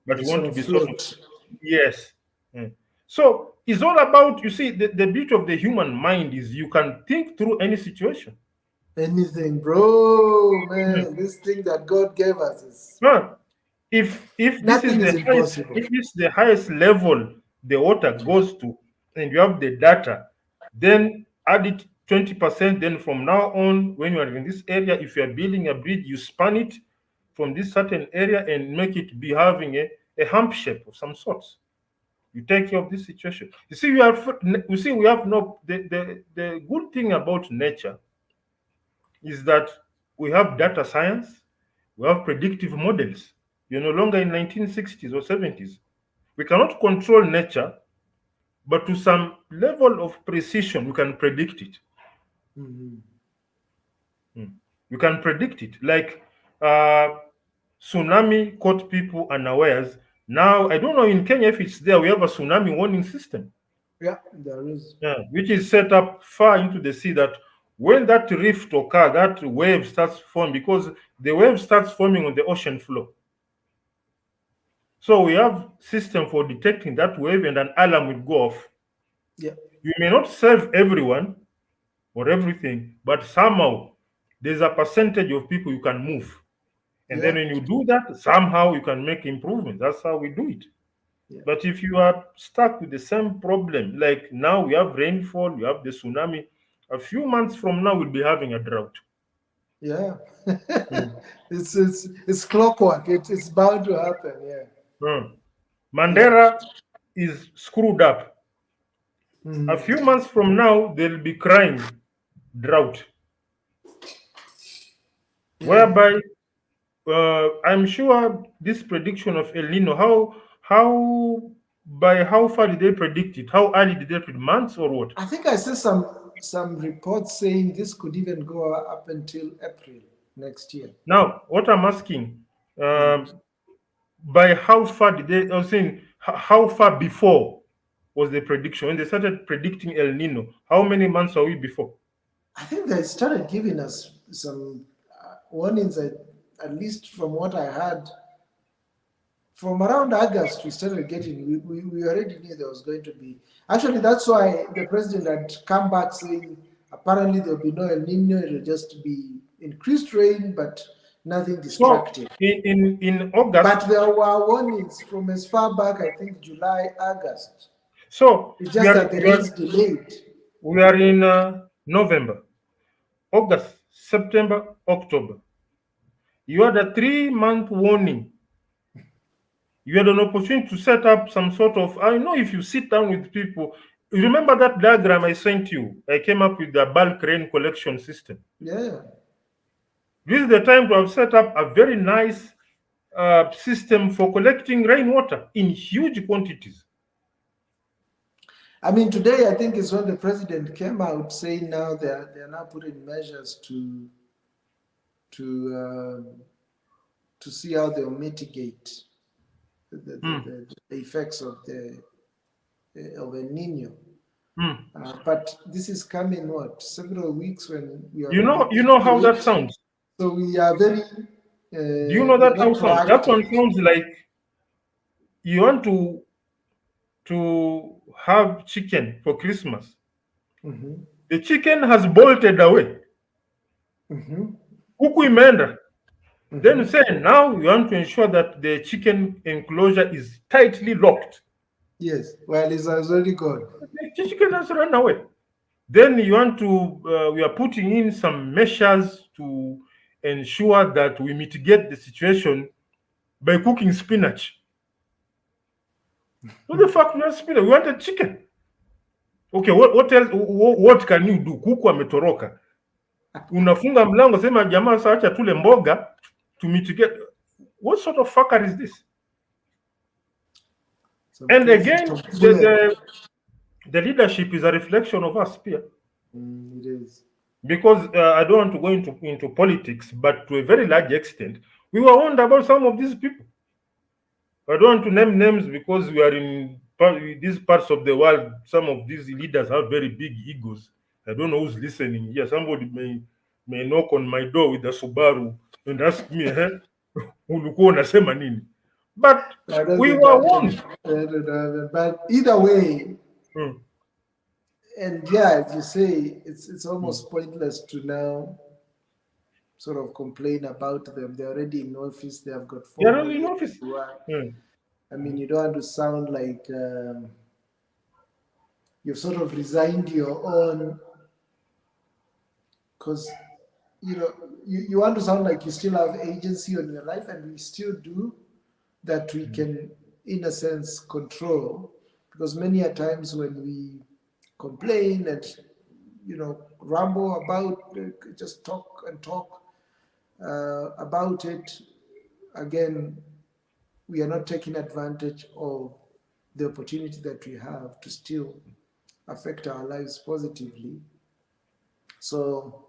but They you want sort to of be sort of, float. yes. Mm. So it's all about, you see, the beauty of the human mind is you can think through any situation. Anything, bro, Mm. man. This thing that God gave us is Huh. If this is nothing the is highest, impossible. if it's the highest level the water goes to, and you have the data, then add it 20%. Then from now on, when you are in this area, if you are building a bridge, you span it from this certain area and make it be having a hump shape of some sorts. You take care of this situation. You see, we have no the good thing about nature is that we have data science, we have predictive models. You're no longer in 1960s or 70s. We cannot control nature, but to some level of precision, we can predict it. Mhm. You can predict it. Like tsunami caught people unawares. Now, I don't know in Kenya if it's there, we have a tsunami warning system. Yeah, there is. Yeah, which is set up far into the sea that when that rift occurs, that wave starts forming because the wave starts forming on the ocean floor. So we have system for detecting that wave and an alarm will go off. Yeah. You may not save everyone or everything, but somehow there's a percentage of people you can move. And then Yeah. when you do that, somehow you can make improvements. That's how we do it. Yeah. But if you are stuck with the same problem, like now we have rainfall, we have the tsunami, a few months from now we'll be having a drought. Yeah. Mm. It's clockwork. It's bound to happen. Yeah. Mm. Yeah. Mandera is screwed up. A Mhm. few months from now, they'll be crying drought, Yeah. whereby I'm sure this prediction of El Nino, how by how far did they predict it? How early did they predict? Months or what? I think I saw some reports saying this could even go up until April next year. Now, what I'm asking, Mm. by how far did they? I was saying, how far before was the prediction when they started predicting El Nino? How many months are we before? I think they started giving us some warnings, at least from what I heard. From around August, we started getting, we already knew there was going to be. Actually, that's why the president had come back saying apparently there'll be no El Nino, it'll just be increased rain, but nothing So destructive. in But August, there were warnings from as far back, I think July, August. so It's we just are that the we are rains delayed. we are in November, August, September, October. You had a 3 month warning. You had an opportunity to set up some sort of. I know if you sit down with people, you remember that diagram I sent you. I came up with the bulk rain collection system. Yeah. This is the time to have set up a very nice system for collecting rainwater in huge quantities. I mean, today I think is when the president came out saying now they're now putting measures to to see how they'll mitigate Mm, the effects of El Nino. mm. But this is coming what several weeks when we You already know, you deep know how to that it. sounds. So we are very Do you know we are that very how sounds? That proactive. one sounds like you want to have chicken for Christmas. Mhm. The chicken has bolted away. Mhm. Kuku imeenda. Then you Mhm. say now you want to ensure that the chicken enclosure is tightly locked. Yes, well, it's already gone. The chicken has run away. Then you want to, we are putting in some measures to ensure that we mitigate the situation by cooking spinach. What the fuck, not spinach? We wanted chicken. Okay, what else? What can you do? Kuku ametoroka. Unafunga mlango, sema jamaa, sasa acha tule mboga to mitigate. What sort of fucker is this? Some And crazy again, tomfoolery. the leadership is a reflection of us, Pia. It is. Because I don't want to go into politics, but to a very large extent, we were warned about some of these people. I don't want to name names because we are in these parts of the world. Some of these leaders have very big egos. I don't know who's listening here. Somebody may knock on my door with a Subaru and ask me, "Eh, ulikuwa unasema nini?" But I don't we think were that warned. I don't know, but either way, Mm, and yeah, as you say, it's mm. almost pointless to now sort of complain about them. They're already in office. They have got They 4 are more only in years office. to work. Mm. I mean, you don't want to sound like you've sort of resigned your own because you want to sound like you still have agency on your life, and we still do, that we can, in a sense, control. Because many a times when we complain and ramble about, just talk and talk about it, again, we are not taking advantage of the opportunity that we have to still affect our lives positively. So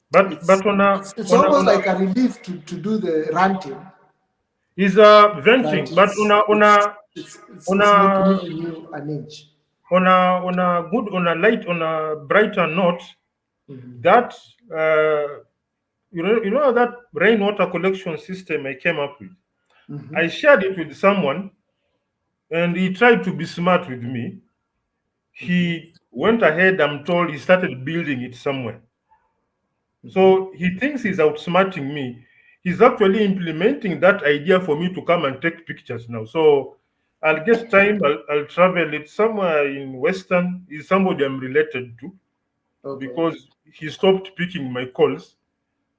But it's almost like a relief to do the ranting. is venting, but it's giving you an edge. On a brighter note, that that rainwater collection system I came up with, I shared it with someone, and he tried to be smart with me. He went ahead, I'm told he started building it somewhere. So he thinks he's outsmarting me. He's actually implementing that idea for me to come and take pictures now. So I'll get time, I'll travel it somewhere in Western. Is somebody I'm related to, because he stopped picking my calls.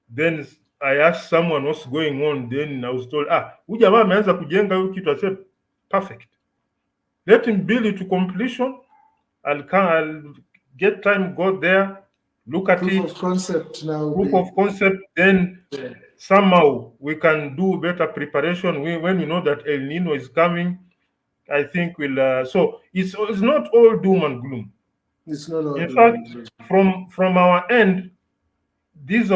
Then I asked someone what's going on. Then I was told, huyu jamaa ameanza kujenga hiyo kitu. I said, perfect. Let him build it to completion. I'll get time, go there, look at it. Proof of concept now. Proof of concept. Then somehow we can do better preparation. When we know that El Nino is coming, I think we'll. So it's not all doom and gloom. It's not all. In fact, from our end, these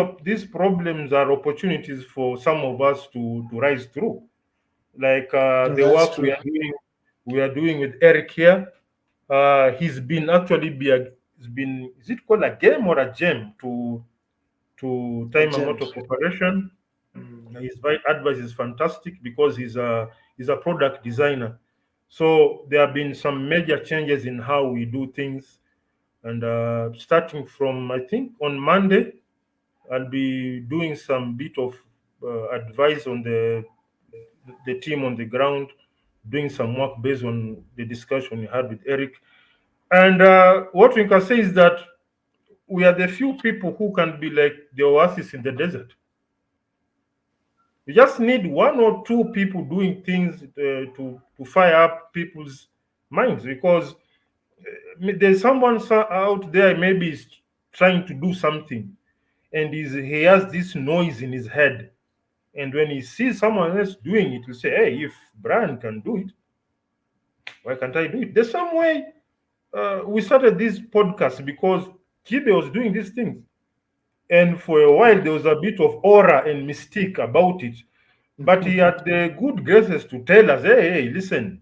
problems are opportunities for some of us to rise through, like the work we are doing with Eric here. He's been actually is it called a game or a gem to time and motor corporation. His advice is fantastic because he's a product designer. So there have been some major changes in how we do things, and starting from, I think, on Monday, I'll be doing some bit of advice on the team on the ground, doing some work based on the discussion we had with Eric. And what we can say is that we are the few people who can be like the oasis in the desert. We just need one or two people doing things to fire up people's minds, because there's someone out there maybe is trying to do something, and he has this noise in his head, and when he sees someone else doing it, he'll say, hey, if Brian can do it, why can't I do it? The same way we started this podcast because Kibe was doing these things, and for a while there was a bit of aura and mystique about it, but he had the good graces to tell us, hey, listen,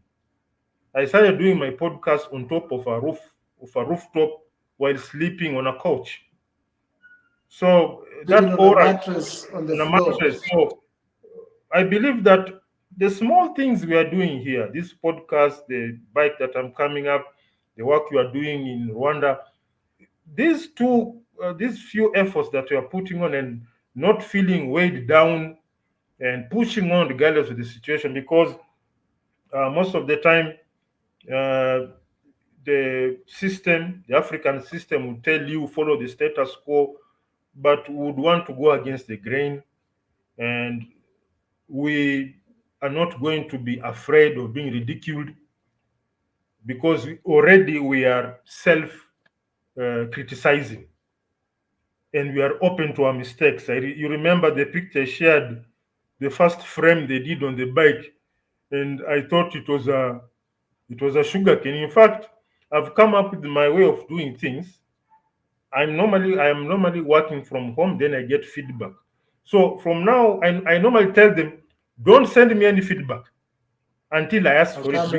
I started doing my podcast on top of a rooftop while sleeping on a couch. So that aura on a mattress. So I believe that the small things we are doing here, this podcast, the bike that I'm coming up, the work you are doing in Rwanda, these few efforts that we are putting on and not feeling weighed down and pushing on regardless of the situation, because most of the time the African system will tell you follow the status quo, but would want to go against the grain, and we are not going to be afraid of being ridiculed, because already we are self-criticizing, and we are open to our mistakes. You remember the picture I shared, the first frame they did on the bike, and I thought it was a sugar cane. In fact, I've come up with my way of doing things. I am normally working from home, then I get feedback. So from now, I normally tell them, don't send me any feedback until I ask for it,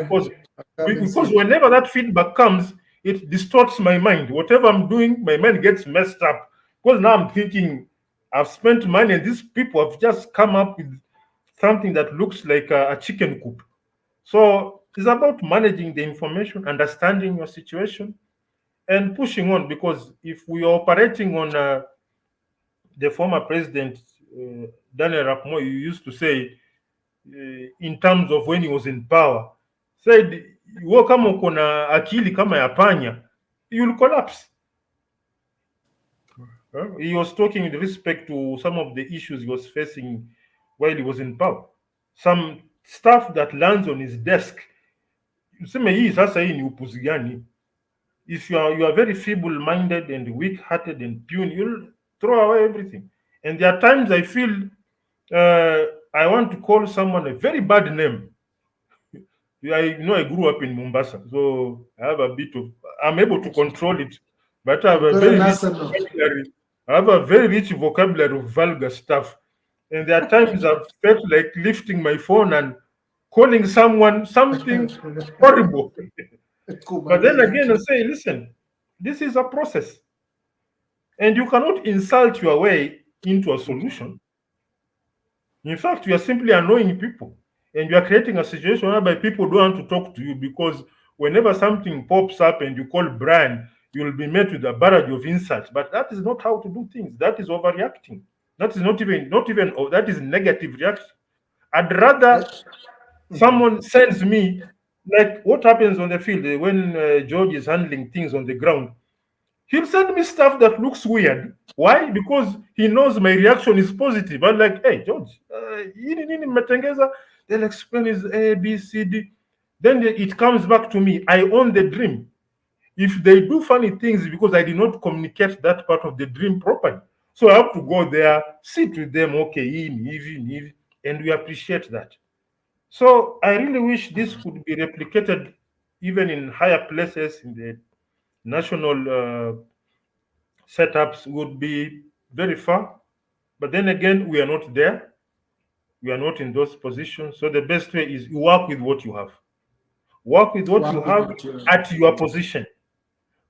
because whenever that feedback comes, it distorts my mind. Whatever I'm doing, my mind gets messed up, because now I'm thinking I've spent money and these people have just come up with something that looks like a chicken coop. So it's about managing the information, understanding your situation, and pushing on, because if we are operating on the former president, Daniel Arap Moi, used to say, in terms of when he was in power, said, kama uko na akili kama ya panya, you'll collapse. He was talking with respect to some of the issues he was facing while he was in power. Some stuff that lands on his desk. Useme hii sasa hii ni upuzi gani? If you are very feeble-minded and weak-hearted and puny, you'll throw away everything. And there are times I feel I want to call someone a very bad name. I grew up in Mombasa, so I have a bit of. I'm able to control it, but I have a Got very an rich arsenal. vocabulary. I have a very rich vocabulary of vulgar stuff, and there are times I've felt like lifting my phone and calling someone something horrible. But then again, I Kubaluleke. say, listen, this is a process, and you cannot insult your way into a solution. In fact, you are simply annoying people, and you are creating a situation whereby people don't want to talk to you because whenever something pops up and you call Brian, you will be met with a barrage of insults. But that is not how to do things. That is overreacting. That is not even oh, that is negative reaction. I'd rather someone sends me like what happens on the field when George is handling things on the ground. He'll send me stuff that looks weird. Why? Because he knows my reaction is positive. I'm like, hey, George, hili nini mmetengeza? They'll explain is A, B, C, D. Then it comes back to me. I own the dream. If they do funny things because I did not communicate that part of the dream properly. So I have to go there, sit with them, okay, and we appreciate that. So I really wish this could be replicated even in higher places in the national setups would be very far. But then again, we are not there. We are not in those positions. So the best way is you work with what you have. Work with what you Work with have what you have. at your position.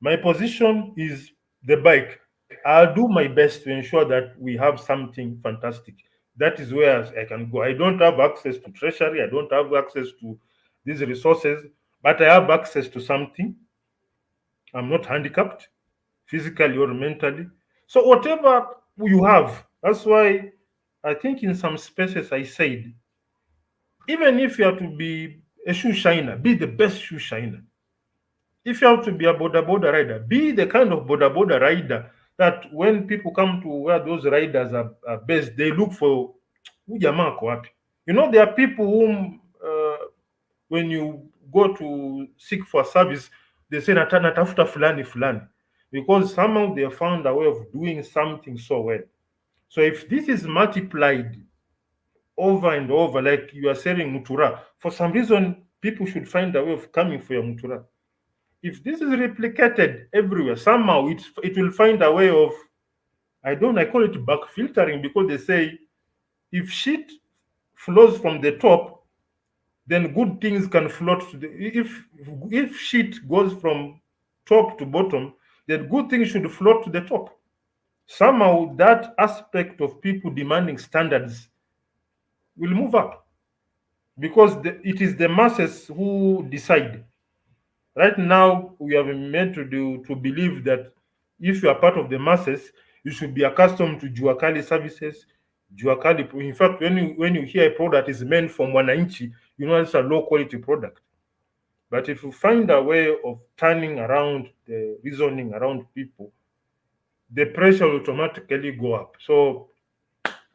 My position is the bike. I'll do my best to ensure that we have something fantastic. That is where I can go. I don't have access to treasury. I don't have access to these resources, but I have access to something. I'm not handicapped physically or mentally. So whatever you have, that's why I think in some spaces I said, even if you have to be a shoe shiner, be the best shoe shiner. If you have to be a boda rider, be the kind of boda rider that when people come to where those riders are based, they look for "Huyu jamaa ako wapi?" There are people whom when you go to seek for service, they say natafuta fulani fulani because somehow they found a way of doing something so well. So if this is multiplied over and over, like you are selling mutura, for some reason people should find a way of coming for your mutura. If this is replicated everywhere, somehow it will find a way of I call it back filtering because they say if shit flows from the top, then good things can float to the if shit goes from top to bottom, then good things should float to the top. Somehow that aspect of people demanding standards will move up because it is the masses who decide. Right now, we have been made to believe that if you are part of the masses, you should be accustomed to Juakali services. Juakali, in fact, when you hear a product is meant from Wananchi, you know it's a low quality product. But if you find a way of turning around the reasoning around people, the pressure will automatically go up. So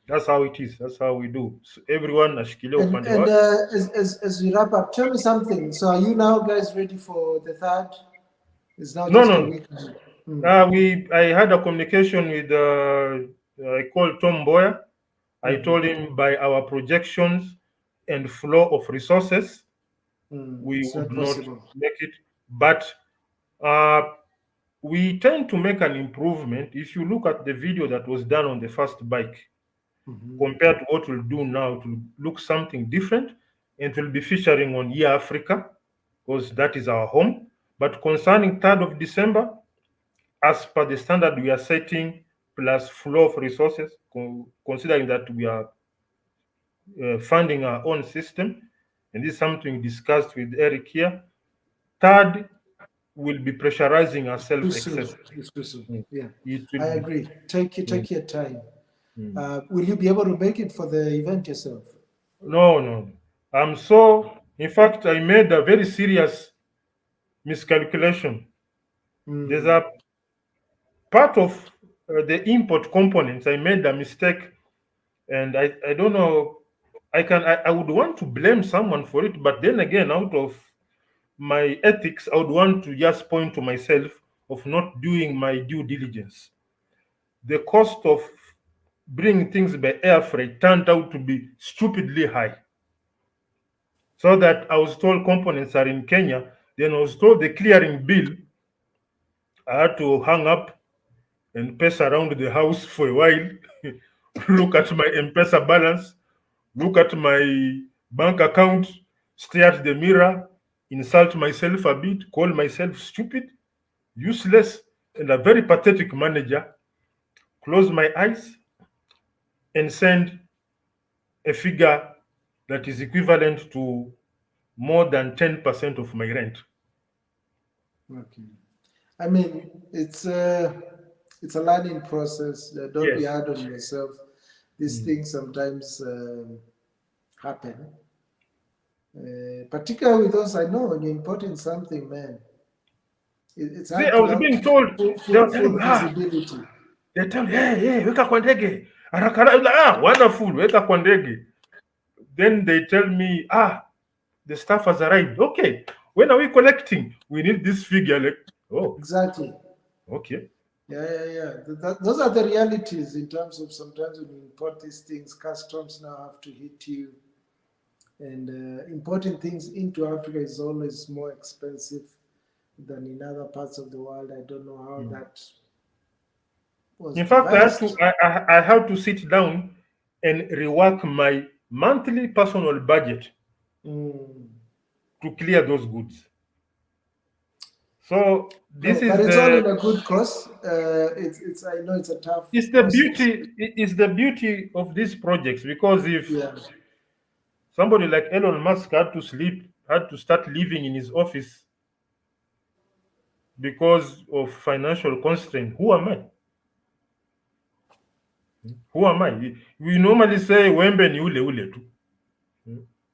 that's how it is. That's how we do. So everyone ashikilia upande And wake. as we wrap up, tell me something. So are you now guys ready for the third? It's now No, just a no. week. Mm. I had a communication with I called Tom Boyer. I told Mm-hmm. him by our projections and flow of resources, we It's would not not possible. make it. But uh, we tend to make an improvement. If you look at the video that was done on the first bike, Mm-hmm. compared to what we'll do now, it will look something different and will be featuring on Year Africa because that is our home. But concerning 3rd of December, as per the standard we are setting plus flow of resources, considering that we are funding our own system, and this is something discussed with Eric here. Third, we'll be pressurizing Too ourselves soon. excessively. It's too soon. Mm. Yeah, It will I be. agree. Mm, Take your time. mm. Will you be able to make it for the event yourself? No, no. In fact, I made a very serious miscalculation. There's Mm. a part of the import components, I made a mistake, and I don't know. I would want to blame someone for it, but then again, out of my ethics, I would want to just point to myself of not doing my due diligence. The cost of bringing things by air freight turned out to be stupidly high. So that I was told components are in Kenya, then I was told the clearing bill. I had to hang up and pace around the house for a while, look at my M-Pesa balance, look at my bank account, stare at the mirror, insult myself a bit, call myself stupid, useless, and a very pathetic manager, close my eyes, and send a figure that is equivalent to more than 10% of my rent. Okay. I mean, it's a learning process. Don't be Yes. hard on yourself. These Mm. things sometimes happen. Particularly with us, I know when you're importing something, man, it's See, hard I to was have being told, they were telling full me, visibility. they tell me, hey, weka kwa ndege. Haraka haraka. Like, wonderful, weka kwa ndege. Then they tell me, the staff has arrived. Okay, when are we collecting? We need this figure. Like, oh, Exactly. okay. Yeah. Those are the realities in terms of sometimes when you import these things, customs now have to hit you. And importing things into Africa is always more expensive than in other parts of the world. I don't know how Mm. that was In fact, devised. I had to sit down and rework my monthly personal budget Mm. to clear those goods. So this No, but is it's all the in a good cause. It's I know it's a tough it's the process. beauty it's the beauty of these projects, because if Yeah, somebody like Elon Musk had to start living in his office because of financial constraint, who am I? Who am I? We normally say wembe ni ule ule tu.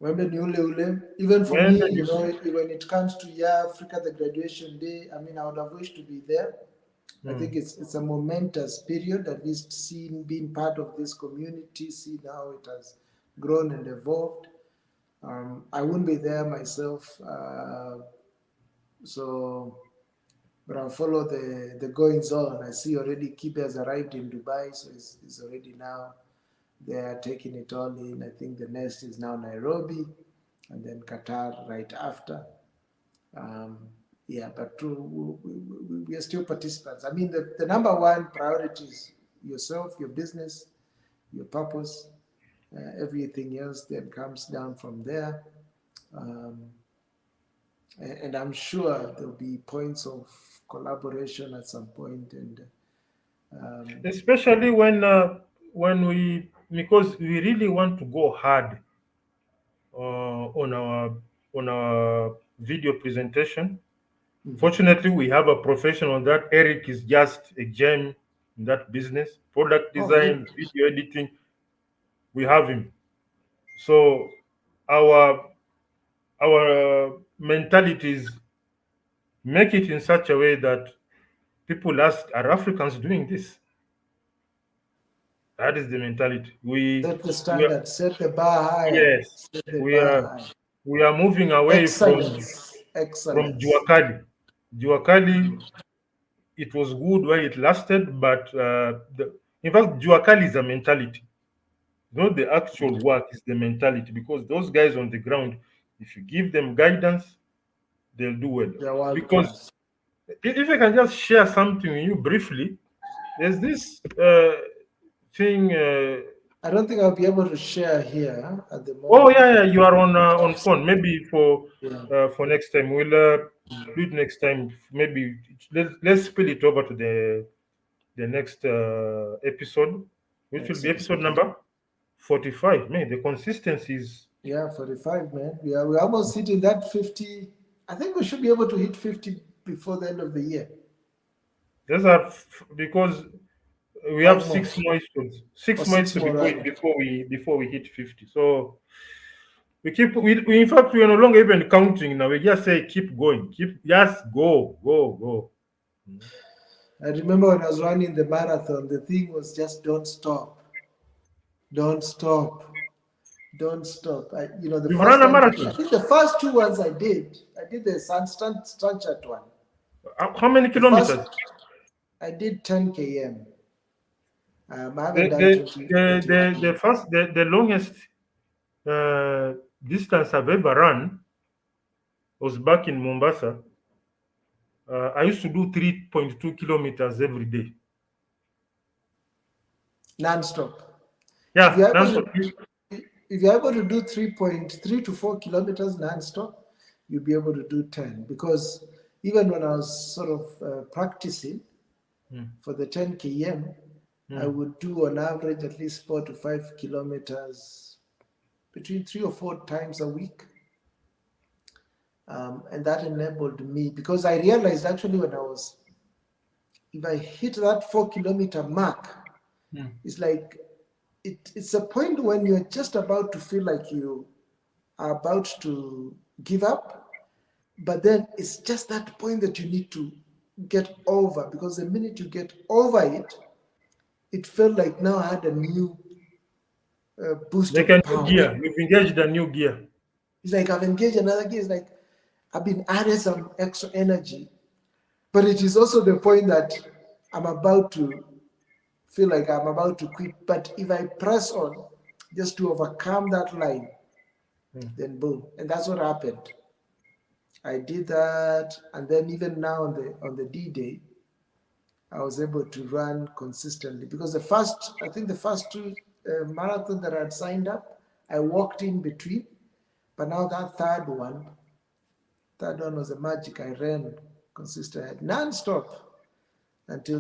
Wembe ni ule ule. Even for me, Wembe ni you know, ule. when it comes to Year Africa, the graduation day, I mean, I would have wished to be there. I Mm. think it's a momentous period, at least seeing being part of this community, seeing how it has grown and evolved. I wouldn't be there myself, so but I'll follow the goings on. I see already Kibe has arrived in Dubai, so he's already now they are taking it all in. I think the next is now Nairobi, and then Qatar right after. Um, yeah, but we are still participants. I mean, the number one priority is yourself, your business, your purpose. Everything else then comes down from there. Um, and I'm sure there'll be points of collaboration at some point. And Especially when we, because we really want to go hard on our video presentation. mhm. Fortunately, we have a professional that Eric is just a gem in that business. Product Oh, really? design, video editing, we have him. So our mentalities make it in such a way that people ask, are Africans doing this? That is the mentality. Set the We are, standard, set the bar high, yes, set the we bar are high. we are moving away Excellence, from excellence. Juakali. Juakali, it was good while it lasted, but in fact, Juakali is a mentality, not the actual work. Is the mentality, because those guys on the ground, if you give them guidance, they'll do well. They're world Because class. if I can just share something with you briefly, there's this thing. I don't think I'll be able to share here at the Oh moment. yeah, you are on phone. Maybe Yeah. for next time we'll do it next time. Maybe let's spill it over to the next episode, which will Next be episode episode. number 45. Man, the consistency is Yeah, 45, man. We're almost hitting that 50. I think we should be able to hit 50 before the end of the year. those are because we have 5 more six more episodes, or 6 to more rather. before we hit 50. So we in fact we are no longer even counting now. We just say keep going, keep just go. I remember when I was running the marathon, the thing was just don't stop, don't stop, don't stop. The You've first run a time, I marathon. think the first two ones I did the Stanchart one. How many The first, kilometers? I did 10 km. I The haven't done the 20 the the, the km. first the longest distance I've ever run was back in Mombasa. I used to do 3.2 kilometers every day. Non-stop. If Yeah, you're able non-stop. to, if you're able to do 3.3 to 4 kilometers non-stop, you'll be able to do 10. Because even when I was sort of practicing for the 10 km, I would do on average at least 4 to 5 kilometers between 3 or 4 times a week. And that enabled me, because I realized actually if I hit that 4 kilometer mark, it's like, it's a point when you're just about to feel like you are about to give up, but then it's just that point that you need to get over, because the minute you get over it, it felt like now I had a new boost Like a of new power. gear. You've engaged a new gear. It's like I've engaged another gear. It's like I've been added some extra energy, but it is also the point that I'm about to feel like I'm about to quit. But if I press on just to overcome that line, then boom. And that's what happened. I did that, and then even now on the D-Day, I was able to run consistently, because I think the first two marathon that I had signed up, I walked in between, but now that third one was a magic. I ran consistently, non-stop until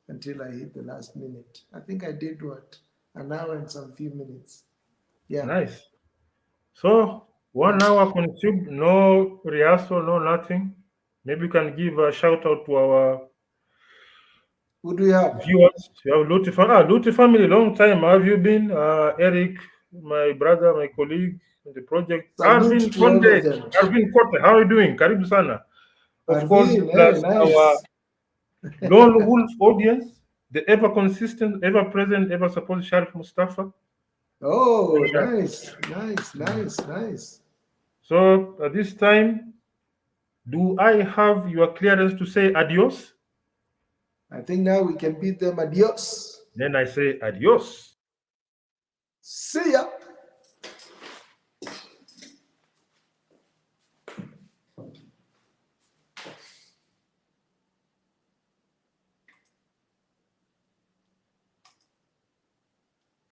until I hit the last minute. I think I did an hour and some few minutes. Yeah. Nice. So 1 hour consumed, no rehearsal, no nothing. Maybe you can give a shout out to our Who do you have? viewers. You have Luti family. Luti family, long time. How have you been? Eric, my brother, my colleague in the project. Salute to all of them. Arvin Kote, how are you doing? Karibu sana. Of course, Arvin, hey, plus our nice. Lone Wolf audience, the ever consistent, ever present, ever supported Sharif Mustafa. Oh, nice, nice, nice, nice. So at this time, do I have your clearance to say adios? I think now we can bid them adios. Then I say adios. See ya.